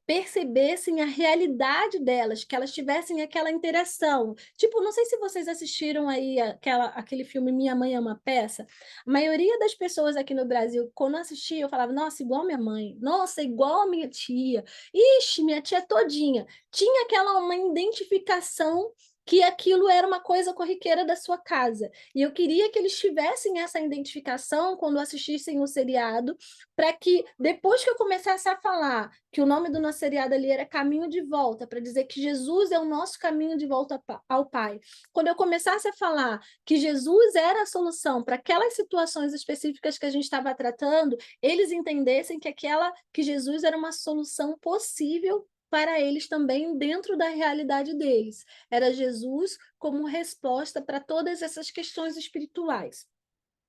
percebessem a realidade delas, que elas tivessem aquela interação. Tipo, não sei se vocês assistiram aí aquele filme Minha Mãe é uma Peça. A maioria das pessoas aqui no Brasil, quando assistia, eu falava, nossa, igual minha mãe, nossa, igual a minha tia, ixi, minha tia todinha. Tinha aquela uma identificação que aquilo era uma coisa corriqueira da sua casa. E eu queria que eles tivessem essa identificação quando assistissem o seriado, para que depois que eu começasse a falar que o nome do nosso seriado ali era Caminho de Volta, para dizer que Jesus é o nosso caminho de volta ao Pai. Quando eu começasse a falar que Jesus era a solução para aquelas situações específicas que a gente estava tratando, eles entendessem que Jesus era uma solução possível para eles também dentro da realidade deles. Era Jesus como resposta para todas essas questões espirituais.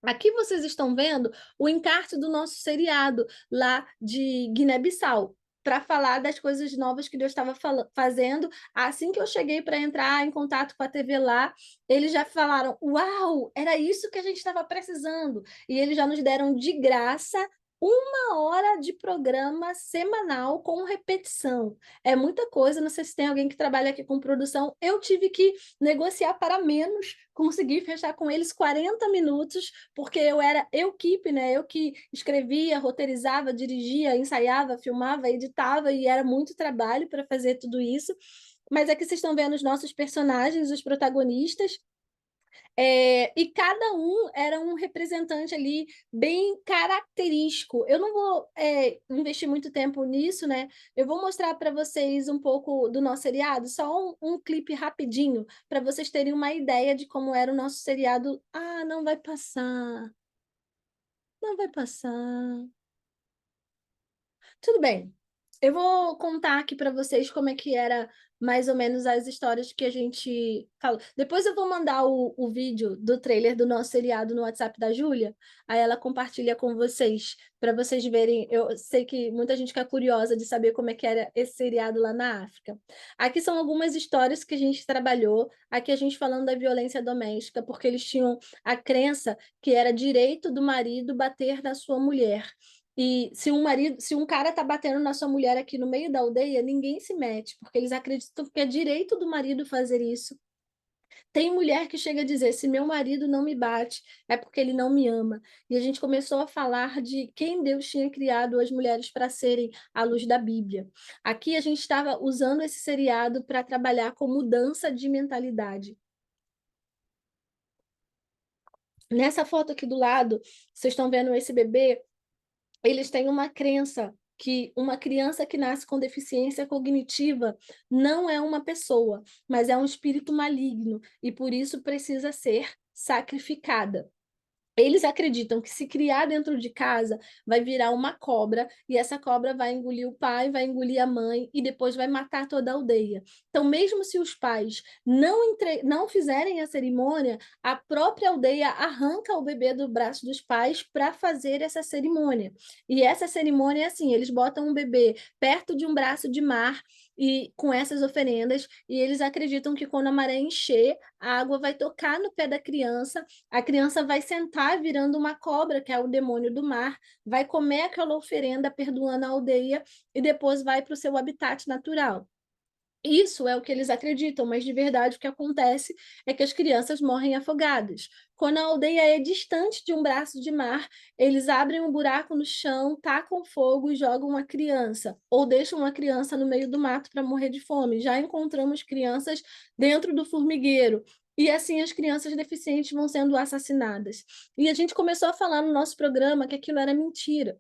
Aqui vocês estão vendo o encarte do nosso seriado lá de Guiné-Bissau, para falar das coisas novas que Deus estava fazendo. Assim que eu cheguei para entrar em contato com a TV lá, eles já falaram: Uau, era isso que a gente estava precisando. E eles já nos deram de graça 1 hora de programa semanal com repetição. É muita coisa, não sei se tem alguém que trabalha aqui com produção. Eu tive que negociar para menos, consegui fechar com eles 40 minutos, porque eu era equipe, né? Eu que escrevia, roteirizava, dirigia, ensaiava, filmava, editava, e era muito trabalho para fazer tudo isso. Mas aqui vocês estão vendo os nossos personagens, os protagonistas. E cada um era um representante ali bem característico. Eu não vou investir muito tempo nisso, né? Eu vou mostrar para vocês um pouco do nosso seriado, só um clipe rapidinho, para vocês terem uma ideia de como era o nosso seriado. Ah, não vai passar, não vai passar. Tudo bem. Eu vou contar aqui para vocês como é que era mais ou menos as histórias que a gente falou. Depois eu vou mandar o vídeo do trailer do nosso seriado no WhatsApp da Júlia, aí ela compartilha com vocês, para vocês verem. Eu sei que muita gente fica curiosa de saber como é que era esse seriado lá na África. Aqui são algumas histórias que a gente trabalhou, aqui a gente falando da violência doméstica, porque eles tinham a crença que era direito do marido bater na sua mulher. E se um cara tá batendo na sua mulher aqui no meio da aldeia, ninguém se mete, porque eles acreditam que é direito do marido fazer isso. Tem mulher que chega a dizer: se meu marido não me bate, é porque ele não me ama. E a gente começou a falar de quem Deus tinha criado as mulheres para serem à luz da Bíblia. Aqui a gente estava usando esse seriado para trabalhar com mudança de mentalidade. Nessa foto aqui do lado, vocês estão vendo esse bebê. Eles têm uma crença que uma criança que nasce com deficiência cognitiva não é uma pessoa, mas é um espírito maligno e por isso precisa ser sacrificada. Eles acreditam que se criar dentro de casa vai virar uma cobra e essa cobra vai engolir o pai, vai engolir a mãe e depois vai matar toda a aldeia. Então, mesmo se os pais não fizerem a cerimônia, a própria aldeia arranca o bebê do braço dos pais para fazer essa cerimônia. E essa cerimônia é assim: eles botam um bebê perto de um braço de mar e com essas oferendas, e eles acreditam que quando a maré encher, a água vai tocar no pé da criança, a criança vai sentar virando uma cobra, que é o demônio do mar, vai comer aquela oferenda, perdoando a aldeia, e depois vai para o seu habitat natural. Isso é o que eles acreditam, mas de verdade o que acontece é que as crianças morrem afogadas. Quando a aldeia é distante de um braço de mar, eles abrem um buraco no chão, tacam fogo e jogam uma criança, ou deixam uma criança no meio do mato para morrer de fome. Já encontramos crianças dentro do formigueiro. E assim as crianças deficientes vão sendo assassinadas. E a gente começou a falar no nosso programa que aquilo era mentira,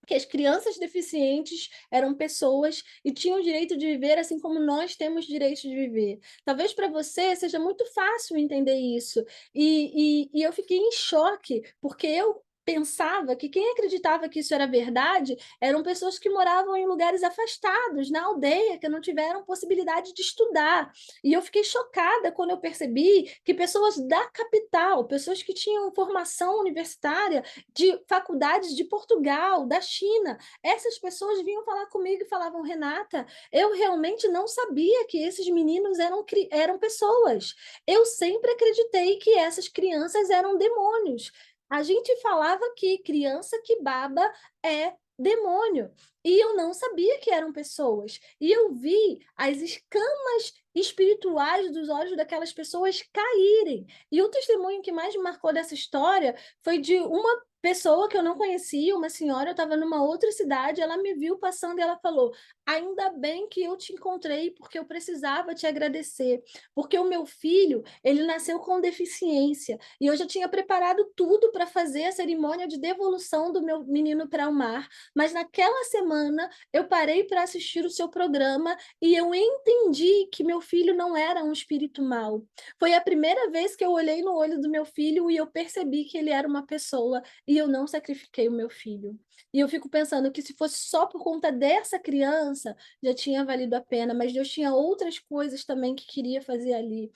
que as crianças deficientes eram pessoas e tinham o direito de viver assim como nós temos direito de viver. Talvez para você seja muito fácil entender isso. E eu fiquei em choque, porque eu pensava que quem acreditava que isso era verdade eram pessoas que moravam em lugares afastados, na aldeia, que não tiveram possibilidade de estudar. E eu fiquei chocada quando eu percebi que pessoas da capital, pessoas que tinham formação universitária, de faculdades de Portugal, da China. Essas pessoas vinham falar comigo e falavam: Renata, eu realmente não sabia que esses meninos eram pessoas. Eu sempre acreditei que essas crianças eram demônios. A gente falava que criança que baba é demônio. E eu não sabia que eram pessoas. E eu vi as escamas espirituais dos olhos daquelas pessoas caírem. E o testemunho que mais me marcou dessa história foi de uma pessoa que eu não conhecia, uma senhora. Eu estava numa outra cidade, ela me viu passando e ela falou: ainda bem que eu te encontrei, porque eu precisava te agradecer, porque o meu filho, ele nasceu com deficiência, e eu já tinha preparado tudo para fazer a cerimônia de devolução do meu menino para o mar, mas naquela semana eu parei para assistir o seu programa e eu entendi que meu filho não era um espírito mau. Foi a primeira vez que eu olhei no olho do meu filho e eu percebi que ele era uma pessoa, e eu não sacrifiquei o meu filho. E eu fico pensando que se fosse só por conta dessa criança, já tinha valido a pena, mas Deus tinha outras coisas também que queria fazer ali.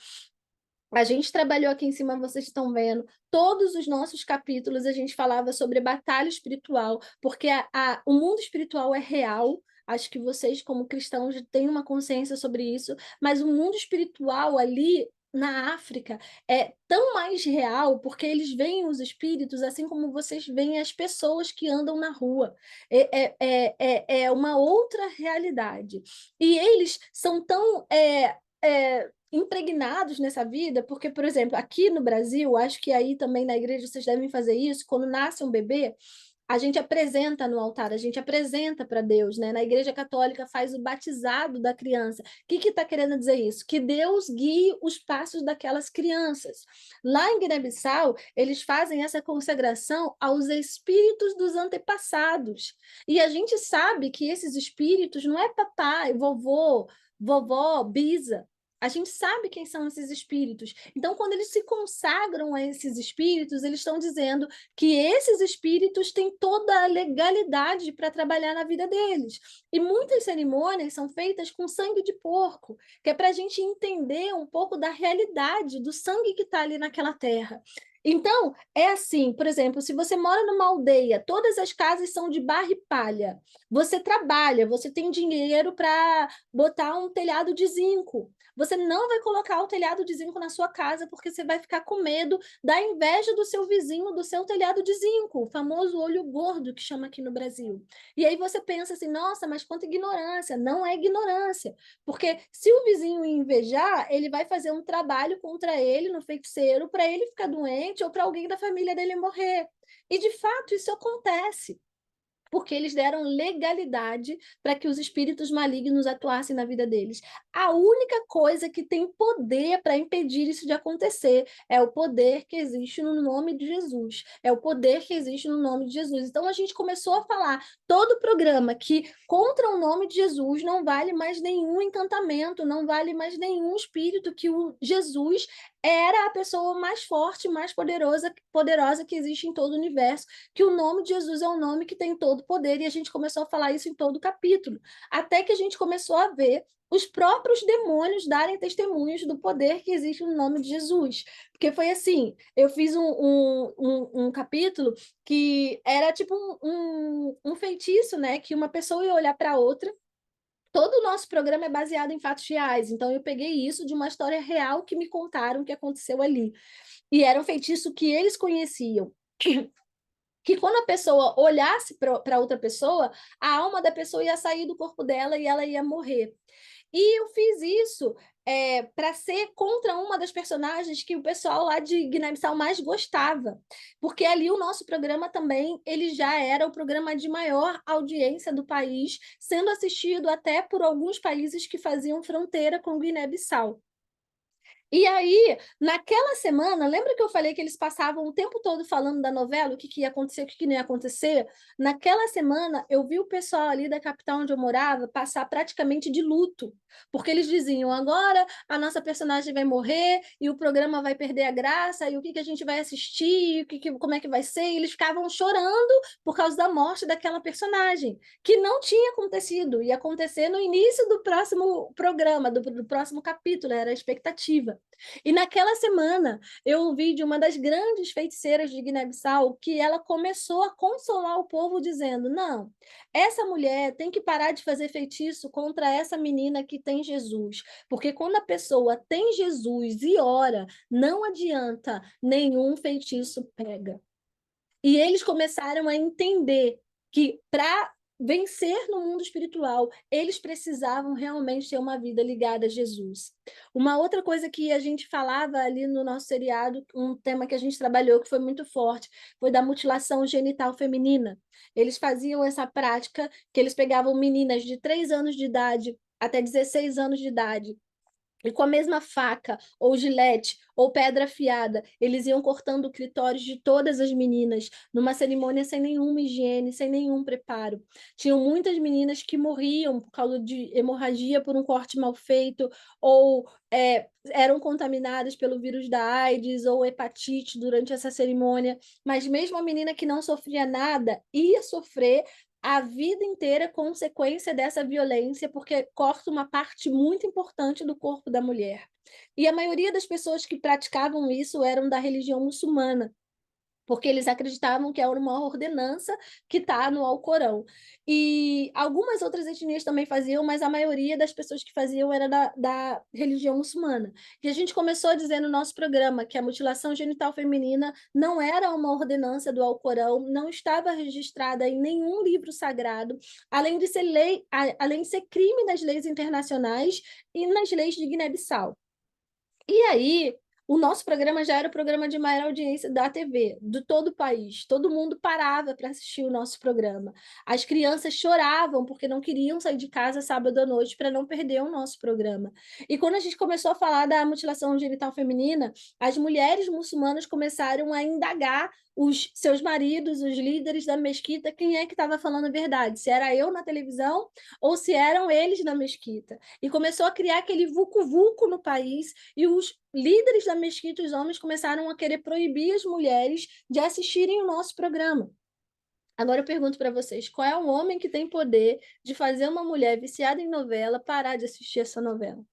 A gente trabalhou aqui em cima, vocês estão vendo, todos os nossos capítulos a gente falava sobre batalha espiritual, porque o mundo espiritual é real. Acho que vocês, como cristãos, têm uma consciência sobre isso, mas o mundo espiritual ali na África é tão mais real, porque eles veem os espíritos assim como vocês veem as pessoas que andam na rua. É uma outra realidade. E eles são tão impregnados nessa vida, porque, por exemplo, aqui no Brasil, acho que aí também na igreja vocês devem fazer isso, quando nasce um bebê, a gente apresenta no altar, a gente apresenta para Deus, né? Na Igreja Católica faz o batizado da criança. O que está querendo dizer isso? Que Deus guie os passos daquelas crianças. Lá em Guiné-Bissau, eles fazem essa consagração aos espíritos dos antepassados. E a gente sabe que esses espíritos não é papai, vovô, vovó, bisa. A gente sabe quem são esses espíritos. Então, quando eles se consagram a esses espíritos, eles estão dizendo que esses espíritos têm toda a legalidade para trabalhar na vida deles. E muitas cerimônias são feitas com sangue de porco, que é para a gente entender um pouco da realidade do sangue que está ali naquela terra. Então, é assim, por exemplo, se você mora numa aldeia, todas as casas são de barro e palha. Você trabalha, você tem dinheiro para botar um telhado de zinco. Você não vai colocar o telhado de zinco na sua casa porque você vai ficar com medo da inveja do seu vizinho, do seu telhado de zinco, o famoso olho gordo que chama aqui no Brasil. E aí você pensa assim, nossa, mas quanta ignorância. Não é ignorância, porque se o vizinho invejar, ele vai fazer um trabalho contra ele no feiticeiro para ele ficar doente ou para alguém da família dele morrer. E de fato isso acontece porque eles deram legalidade para que os espíritos malignos atuassem na vida deles. A única coisa que tem poder para impedir isso de acontecer é o poder que existe no nome de Jesus. É o poder que existe no nome de Jesus. Então a gente começou a falar todo o programa que contra o nome de Jesus não vale mais nenhum encantamento, não vale mais nenhum espírito, que o Jesus era a pessoa mais forte, mais poderosa que existe em todo o universo, que o nome de Jesus é um nome que tem todo o poder, e a gente começou a falar isso em todo o capítulo, até que a gente começou a ver os próprios demônios darem testemunhos do poder que existe no nome de Jesus. Porque foi assim, eu fiz um capítulo que era tipo um feitiço, né? Que uma pessoa ia olhar para outra. Todo o nosso programa é baseado em fatos reais, então eu peguei isso de uma história real que me contaram que aconteceu ali. E era um feitiço que eles conheciam. Que quando a pessoa olhasse para outra pessoa, a alma da pessoa ia sair do corpo dela e ela ia morrer. E eu fiz isso para ser contra uma das personagens que o pessoal lá de Guiné-Bissau mais gostava, porque ali o nosso programa também ele já era o programa de maior audiência do país, sendo assistido até por alguns países que faziam fronteira com Guiné-Bissau. E aí, naquela semana, lembra que eu falei que eles passavam o tempo todo falando da novela, o que, que ia acontecer, o que, que não ia acontecer? Naquela semana, eu vi o pessoal ali da capital onde eu morava passar praticamente de luto, porque eles diziam, agora a nossa personagem vai morrer e o programa vai perder a graça, e o que, que a gente vai assistir, como é que vai ser? E eles ficavam chorando por causa da morte daquela personagem, que não tinha acontecido, ia acontecer no início do próximo programa, do próximo capítulo, era a expectativa. E naquela semana eu ouvi de uma das grandes feiticeiras de Guiné-Bissau que ela começou a consolar o povo dizendo, não, essa mulher tem que parar de fazer feitiço contra essa menina que tem Jesus, porque quando a pessoa tem Jesus e ora, não adianta, nenhum feitiço pega. E eles começaram a entender que para vencer no mundo espiritual, eles precisavam realmente ter uma vida ligada a Jesus. Uma outra coisa que a gente falava ali no nosso seriado, um tema que a gente trabalhou que foi muito forte, foi da mutilação genital feminina. Eles faziam essa prática que eles pegavam meninas de 3 anos de idade até 16 anos de idade, e com a mesma faca, ou gilete, ou pedra afiada, eles iam cortando o clitóris de todas as meninas, numa cerimônia sem nenhuma higiene, sem nenhum preparo. Tinham muitas meninas que morriam por causa de hemorragia por um corte mal feito, ou eram contaminadas pelo vírus da AIDS ou hepatite durante essa cerimônia. Mas mesmo a menina que não sofria nada ia sofrer a vida inteira consequência dessa violência, porque corta uma parte muito importante do corpo da mulher. E a maioria das pessoas que praticavam isso eram da religião muçulmana, porque eles acreditavam que era uma ordenança que está no Alcorão. E algumas outras etnias também faziam, mas a maioria das pessoas que faziam era da religião muçulmana. E a gente começou a dizer no nosso programa que a mutilação genital feminina não era uma ordenança do Alcorão, não estava registrada em nenhum livro sagrado, além de ser lei, além de ser crime nas leis internacionais e nas leis de Guiné-Bissau. E aí, O nosso programa já era o programa de maior audiência da TV, de todo o país. Todo mundo parava para assistir o nosso programa. As crianças choravam porque não queriam sair de casa sábado à noite para não perder o nosso programa. E quando a gente começou a falar da mutilação genital feminina, as mulheres muçulmanas começaram a indagar os seus maridos, os líderes da mesquita, quem é que estava falando a verdade, se era eu na televisão ou se eram eles na mesquita. E começou a criar aquele vucu-vucu no país, e os líderes da mesquita, os homens, começaram a querer proibir as mulheres de assistirem o nosso programa. Agora eu pergunto para vocês, qual é o homem que tem poder de fazer uma mulher viciada em novela parar de assistir essa novela?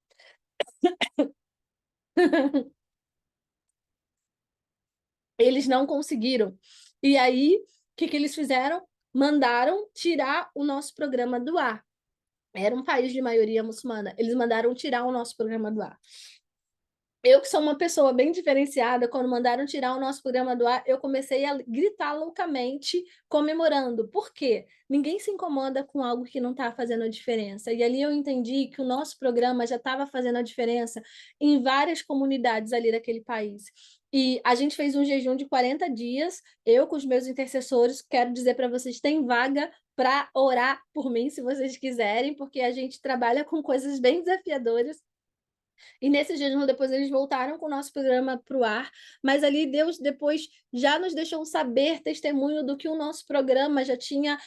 Eles não conseguiram. E aí, o que eles fizeram? Mandaram tirar o nosso programa do ar. Era um país de maioria muçulmana. Eles mandaram tirar o nosso programa do ar. Eu, que sou uma pessoa bem diferenciada, quando mandaram tirar o nosso programa do ar, eu comecei a gritar loucamente, comemorando. Por quê? Ninguém se incomoda com algo que não está fazendo a diferença. E ali eu entendi que o nosso programa já estava fazendo a diferença em várias comunidades ali daquele país. E a gente fez um jejum de 40 dias, eu com os meus intercessores, quero dizer para vocês, tem vaga para orar por mim, se vocês quiserem, porque a gente trabalha com coisas bem desafiadoras. E nesse jejum, depois eles voltaram com o nosso programa para o ar, mas ali Deus depois já nos deixou saber testemunho do que o nosso programa já tinha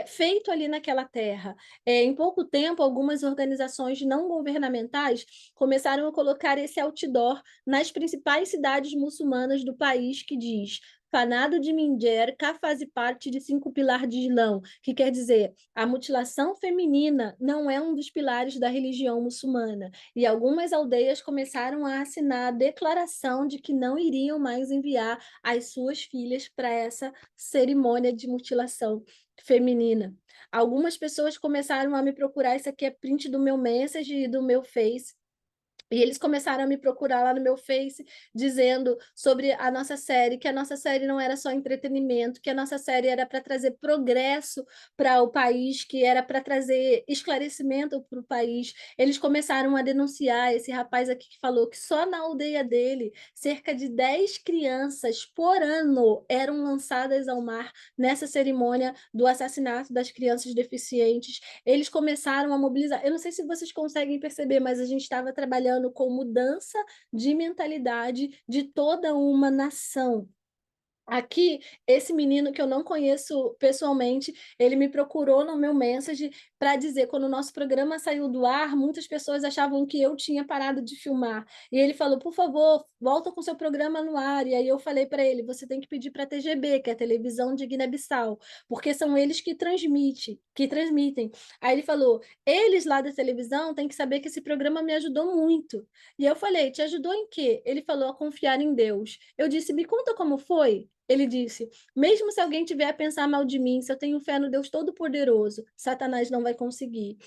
feito ali naquela terra. Em pouco tempo, algumas organizações não governamentais começaram a colocar esse outdoor nas principais cidades muçulmanas do país que diz: Fanado de Minger, cá faz parte de 5 pilares de Islão, que quer dizer, a mutilação feminina não é um dos pilares da religião muçulmana. E algumas aldeias começaram a assinar a declaração de que não iriam mais enviar as suas filhas para essa cerimônia de mutilação feminina. Algumas pessoas começaram a me procurar, isso aqui é print do meu message e do meu Face, e eles começaram a me procurar lá no meu Face, dizendo sobre a nossa série, que a nossa série não era só entretenimento, que a nossa série era para trazer progresso para o país, que era para trazer esclarecimento para o país. Eles começaram a denunciar esse rapaz aqui que falou que só na aldeia dele, cerca de 10 crianças por ano eram lançadas ao mar nessa cerimônia do assassinato das crianças deficientes. Eles começaram a mobilizar. Eu não sei se vocês conseguem perceber, mas a gente estava trabalhando com mudança de mentalidade de toda uma nação. Aqui, esse menino que eu não conheço pessoalmente, ele me procurou no meu message para dizer, quando o nosso programa saiu do ar, muitas pessoas achavam que eu tinha parado de filmar. E ele falou, por favor, volta com seu programa no ar. E aí eu falei para ele, você tem que pedir para a TGB, que é a televisão de Guiné-Bissau, porque são eles que transmitem. Aí ele falou, eles lá da televisão têm que saber que esse programa me ajudou muito. E eu falei, te ajudou em quê? Ele falou, a confiar em Deus. Eu disse, me conta como foi. Ele disse: mesmo se alguém tiver a pensar mal de mim, se eu tenho fé no Deus Todo-Poderoso, Satanás não vai conseguir.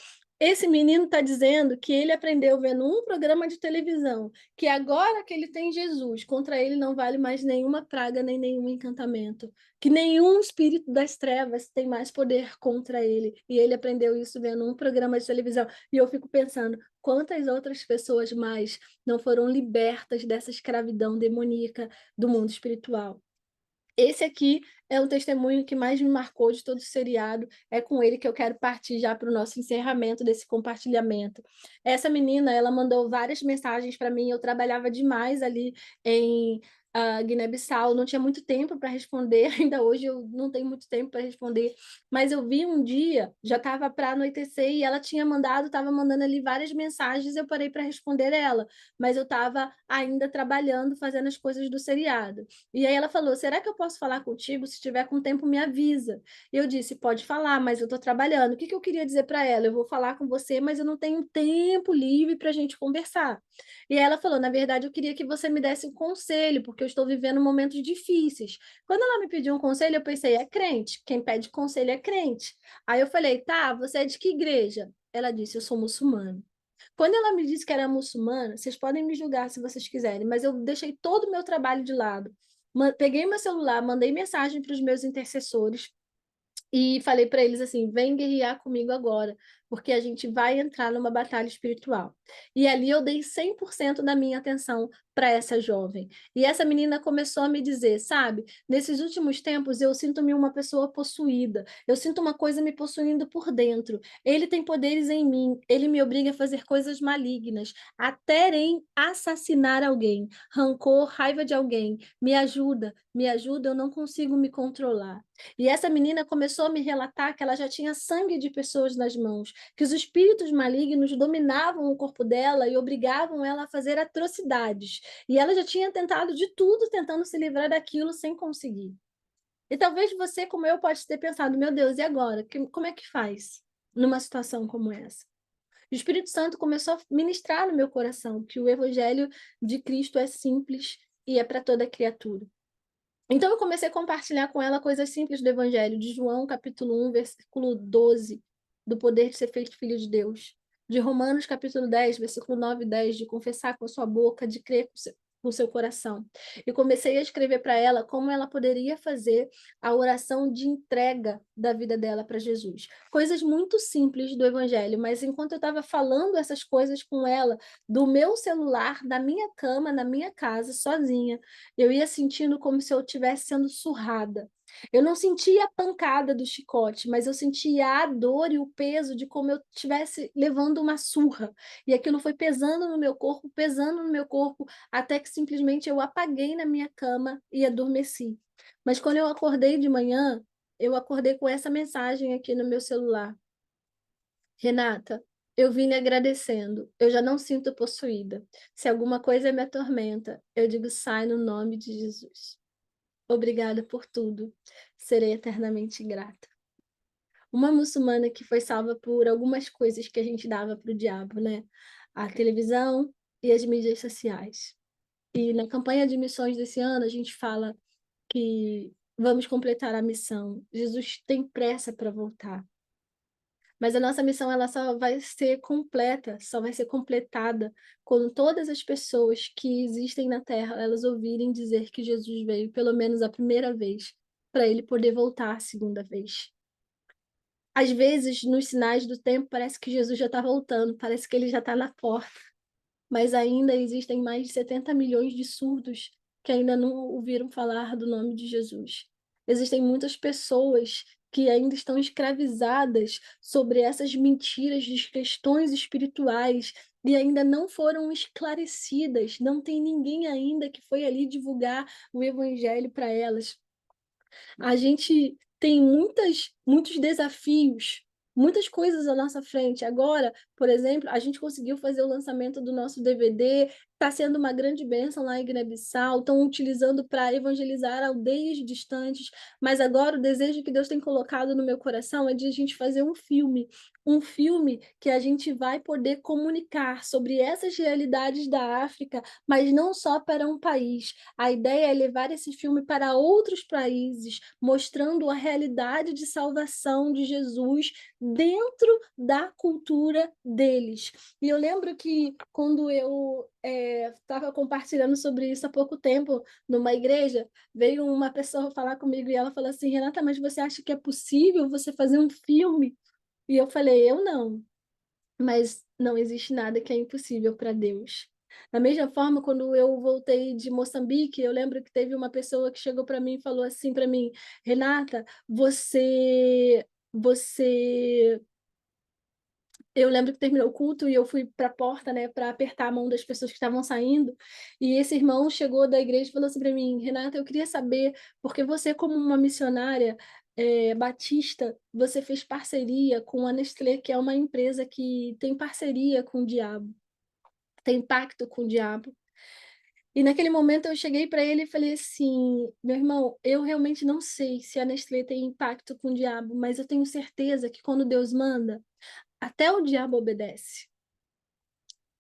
Esse menino está dizendo que ele aprendeu vendo um programa de televisão, que agora que ele tem Jesus, contra ele não vale mais nenhuma praga nem nenhum encantamento, que nenhum espírito das trevas tem mais poder contra ele. E ele aprendeu isso vendo um programa de televisão. E eu fico pensando, quantas outras pessoas mais não foram libertas dessa escravidão demoníaca do mundo espiritual? Esse aqui é um testemunho que mais me marcou de todo o seriado. É com ele que eu quero partir já para o nosso encerramento desse compartilhamento. Essa menina, ela mandou várias mensagens para mim. Eu trabalhava demais ali em Guiné-Bissau, não tinha muito tempo para responder. Ainda hoje eu não tenho muito tempo para responder. Mas eu vi um dia, já estava para anoitecer, e ela tinha mandado, estava mandando ali várias mensagens. Eu parei para responder ela, mas eu estava ainda trabalhando, fazendo as coisas do seriado. E aí ela falou, será que eu posso falar contigo? Se tiver com tempo, me avisa. E eu disse, pode falar, mas eu estou trabalhando. O que eu queria dizer para ela? Eu vou falar com você, mas eu não tenho tempo livre para a gente conversar. E ela falou, na verdade, eu queria que você me desse um conselho, porque eu estou vivendo momentos difíceis. Quando ela me pediu um conselho, eu pensei, é crente. Quem pede conselho é crente. Aí eu falei, tá, você é de que igreja? Ela disse, eu sou muçulmana. Quando ela me disse que era muçulmana, vocês podem me julgar se vocês quiserem, mas eu deixei todo o meu trabalho de lado. Peguei meu celular, mandei mensagem para os meus intercessores e falei para eles assim: vem guerrear comigo agora, porque a gente vai entrar numa batalha espiritual. E ali eu dei 100% da minha atenção para essa jovem. E essa menina começou a me dizer, sabe, nesses últimos tempos eu sinto-me uma pessoa possuída, eu sinto uma coisa me possuindo por dentro. Ele tem poderes em mim, ele me obriga a fazer coisas malignas, até em assassinar alguém, rancor, raiva de alguém. Me ajuda, eu não consigo me controlar. E essa menina começou a me relatar que ela já tinha sangue de pessoas nas mãos, que os espíritos malignos dominavam o corpo dela e obrigavam ela a fazer atrocidades. E ela já tinha tentado de tudo, tentando se livrar daquilo sem conseguir. E talvez você, como eu, pode ter pensado, meu Deus, e agora? Como é que faz numa situação como essa? O Espírito Santo começou a ministrar no meu coração que o evangelho de Cristo é simples e é para toda criatura. Então eu comecei a compartilhar com ela coisas simples do Evangelho, de João, capítulo 1, versículo 12, do poder de ser feito filho de Deus. De Romanos, capítulo 10, versículo 9 e 10, de confessar com a sua boca, de crer com o seu coração. E comecei a escrever para ela como ela poderia fazer a oração de entrega da vida dela para Jesus. Coisas muito simples do Evangelho, mas enquanto eu estava falando essas coisas com ela, do meu celular, da minha cama, na minha casa, sozinha, eu ia sentindo como se eu estivesse sendo surrada. Eu não sentia a pancada do chicote, mas eu sentia a dor e o peso de como eu estivesse levando uma surra. E aquilo foi pesando no meu corpo, até que simplesmente eu apaguei na minha cama e adormeci. Mas quando eu acordei de manhã, eu acordei com essa mensagem aqui no meu celular. Renata, eu vim lhe agradecendo. Eu já não sinto possuída. Se alguma coisa me atormenta, eu digo sai no nome de Jesus. Obrigada por tudo. Serei eternamente grata. Uma muçulmana que foi salva por algumas coisas que a gente dava para o diabo, né? A televisão e as mídias sociais. E na campanha de missões desse ano, a gente fala que vamos completar a missão. Jesus tem pressa para voltar. Mas a nossa missão ela só vai ser completa, só vai ser completada quando todas as pessoas que existem na Terra, elas ouvirem dizer que Jesus veio pelo menos a primeira vez, para ele poder voltar a segunda vez. Às vezes, nos sinais do tempo, parece que Jesus já está voltando, parece que ele já está na porta, mas ainda existem mais de 70 milhões de surdos que ainda não ouviram falar do nome de Jesus. Existem muitas pessoas que ainda estão escravizadas sobre essas mentiras de questões espirituais e ainda não foram esclarecidas. Não tem ninguém ainda que foi ali divulgar o evangelho para elas. A gente tem muitos desafios, muitas coisas à nossa frente. Agora, por exemplo, a gente conseguiu fazer o lançamento do nosso DVD, está sendo uma grande bênção lá em Guiné-Bissau, estão utilizando para evangelizar aldeias distantes, mas agora o desejo que Deus tem colocado no meu coração é de a gente fazer um filme que a gente vai poder comunicar sobre essas realidades da África, mas não só para um país. A ideia é levar esse filme para outros países, mostrando a realidade de salvação de Jesus dentro da cultura deles. E eu lembro que quando eu estava compartilhando sobre isso há pouco tempo numa igreja, veio uma pessoa falar comigo e ela falou assim, Renata, mas você acha que é possível você fazer um filme? E eu falei, eu não, mas não existe nada que é impossível para Deus. Da mesma forma, quando eu voltei de Moçambique, eu lembro que teve uma pessoa que chegou para mim e falou assim para mim, Renata, você eu lembro que terminou o culto e eu fui para a porta, né, para apertar a mão das pessoas que estavam saindo, e esse irmão chegou da igreja e falou assim para mim, Renata, eu queria saber, porque você como uma missionária batista, você fez parceria com a Nestlé, que é uma empresa que tem parceria com o diabo, tem pacto com o diabo. E naquele momento eu cheguei para ele e falei assim, meu irmão, eu realmente não sei se a Nestlé tem impacto com o diabo, mas eu tenho certeza que quando Deus manda, até o diabo obedece.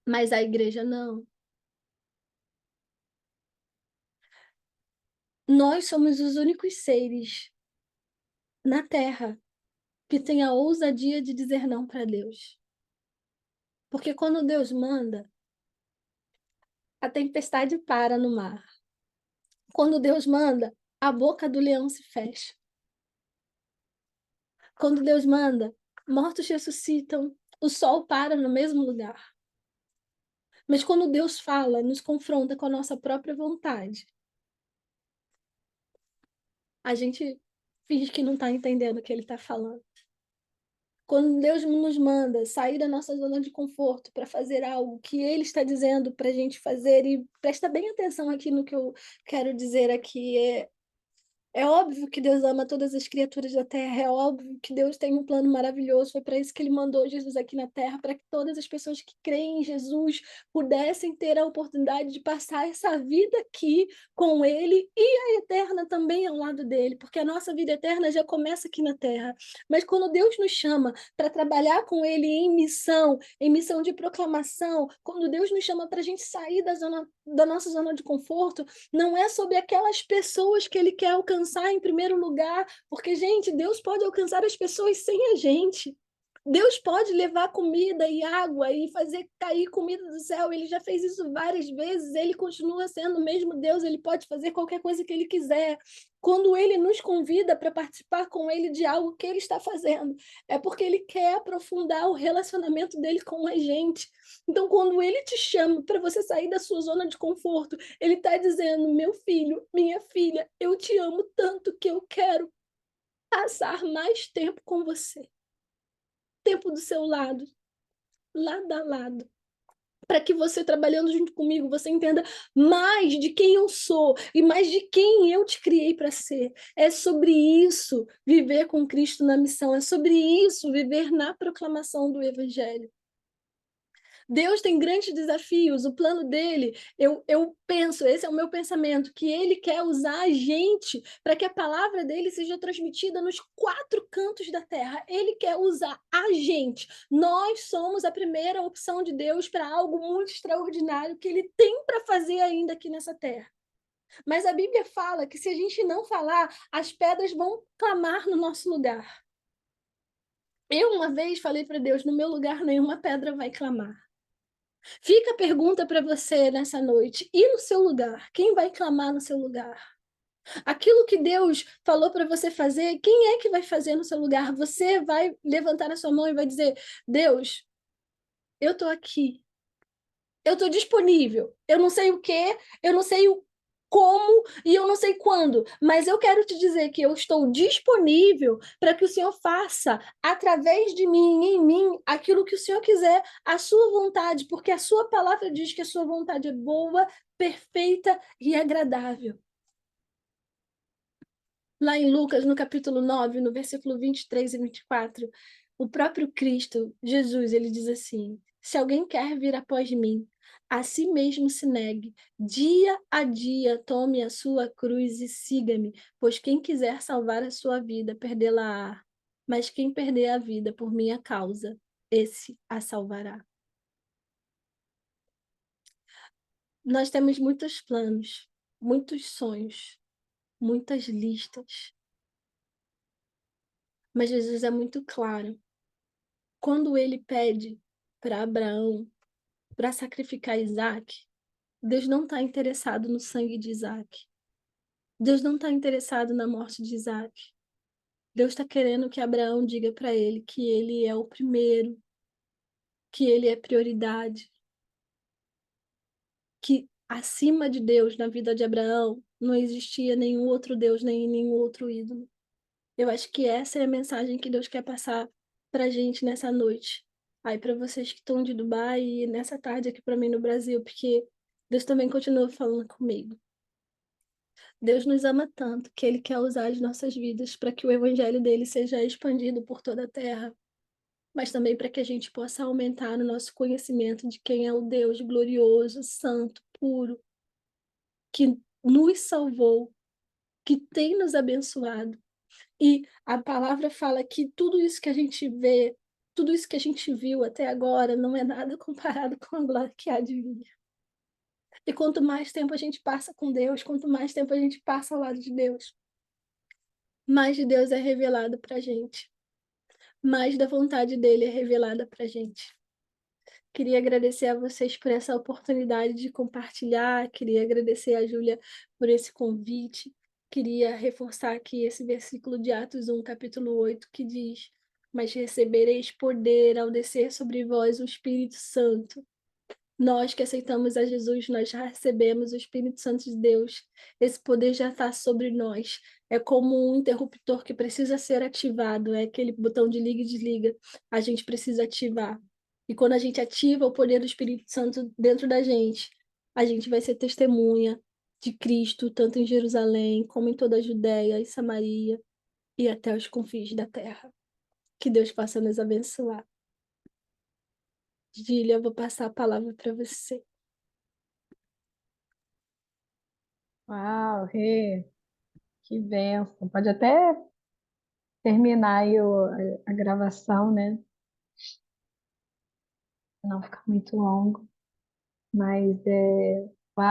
Mas a igreja não. Nós somos os únicos seres na Terra que têm a ousadia de dizer não para Deus. Porque quando Deus manda, a tempestade para no mar. Quando Deus manda, a boca do leão se fecha. Quando Deus manda, Mortos ressuscitam, o sol para no mesmo lugar. Mas quando Deus fala, nos confronta com a nossa própria vontade, a gente finge que não está entendendo o que ele está falando. Quando Deus nos manda sair da nossa zona de conforto para fazer algo que Ele está dizendo para a gente fazer, e presta bem atenção aqui no que eu quero dizer aqui, é óbvio que Deus ama todas as criaturas da terra, é óbvio que Deus tem um plano maravilhoso, foi para isso que ele mandou Jesus aqui na terra, para que todas as pessoas que creem em Jesus pudessem ter a oportunidade de passar essa vida aqui com ele e a eterna também ao lado dele, porque a nossa vida eterna já começa aqui na terra. Mas quando Deus nos chama para trabalhar com ele em missão de proclamação, quando Deus nos chama para a gente sair da nossa zona de conforto, não é sobre aquelas pessoas que ele quer alcançar em primeiro lugar, porque, gente, Deus pode alcançar as pessoas sem a gente. Deus pode levar comida e água e fazer cair comida do céu. Ele já fez isso várias vezes. Ele continua sendo o mesmo Deus. Ele pode fazer qualquer coisa que ele quiser. Quando ele nos convida para participar com ele de algo que ele está fazendo, é porque ele quer aprofundar o relacionamento dele com a gente. Então, quando ele te chama para você sair da sua zona de conforto, ele está dizendo: meu filho, minha filha, eu te amo tanto que eu quero passar mais tempo com você. Tempo do seu lado, lado a lado. Para que você, trabalhando junto comigo, você entenda mais de quem eu sou e mais de quem eu te criei para ser. É sobre isso viver com Cristo na missão, é sobre isso viver na proclamação do Evangelho. Deus tem grandes desafios, o plano dele, eu penso, esse é o meu pensamento, que ele quer usar a gente para que a palavra dele seja transmitida nos 4 cantos da terra. Ele quer usar a gente. Nós somos a primeira opção de Deus para algo muito extraordinário que ele tem para fazer ainda aqui nessa terra. Mas a Bíblia fala que se a gente não falar, as pedras vão clamar no nosso lugar. Eu uma vez falei para Deus, no meu lugar nenhuma pedra vai clamar. Fica a pergunta para você nessa noite. E no seu lugar? Quem vai clamar no seu lugar? Aquilo que Deus falou para você fazer, quem é que vai fazer no seu lugar? Você vai levantar a sua mão e vai dizer: Deus, eu estou aqui. Eu estou disponível. Eu não sei o quê, eu não sei o como e eu não sei quando, mas eu quero te dizer que eu estou disponível para que o Senhor faça através de mim, em mim, aquilo que o Senhor quiser, a sua vontade, porque a sua palavra diz que a sua vontade é boa, perfeita e agradável. Lá em Lucas, no capítulo 9, no versículo 23 e 24, o próprio Cristo, Jesus, ele diz assim: se alguém quer vir após mim, a si mesmo se negue, dia a dia tome a sua cruz e siga-me, pois quem quiser salvar a sua vida, perdê-la-á, mas quem perder a vida por minha causa, esse a salvará. Nós temos muitos planos, muitos sonhos, muitas listas, mas Jesus é muito claro. Quando ele pede para Abraão para sacrificar Isaac, Deus não está interessado no sangue de Isaac. Deus não está interessado na morte de Isaac. Deus está querendo que Abraão diga para ele que ele é o primeiro, que ele é prioridade, que acima de Deus, na vida de Abraão, não existia nenhum outro Deus, nem nenhum outro ídolo. Eu acho que essa é a mensagem que Deus quer passar para a gente nessa noite. Aí para vocês que estão de Dubai e nessa tarde aqui para mim no Brasil, porque Deus também continua falando comigo. Deus nos ama tanto que Ele quer usar as nossas vidas para que o evangelho dele seja expandido por toda a terra, mas também para que a gente possa aumentar o nosso conhecimento de quem é o Deus glorioso, santo, puro, que nos salvou, que tem nos abençoado. E a palavra fala que tudo isso que a gente vê, tudo isso que a gente viu até agora, não é nada comparado com a glória que há de vir. E quanto mais tempo a gente passa com Deus, quanto mais tempo a gente passa ao lado de Deus, mais de Deus é revelado para a gente. Mais da vontade dele é revelada para a gente. Queria agradecer a vocês por essa oportunidade de compartilhar, queria agradecer a Júlia por esse convite, queria reforçar aqui esse versículo de Atos 1, capítulo 8, que diz: mas recebereis poder ao descer sobre vós o Espírito Santo. Nós que aceitamos a Jesus, nós já recebemos o Espírito Santo de Deus. Esse poder já está sobre nós. É como um interruptor que precisa ser ativado, é aquele botão de liga e desliga. A gente precisa ativar. E quando a gente ativa o poder do Espírito Santo dentro da gente, a gente vai ser testemunha de Cristo, tanto em Jerusalém, como em toda a Judéia e Samaria e até os confins da terra. Que Deus possa nos abençoar. Gília, eu vou passar a palavra para você. Uau, Rê, que bênção. Pode até terminar aí a gravação, né? Não ficar muito longo. Mas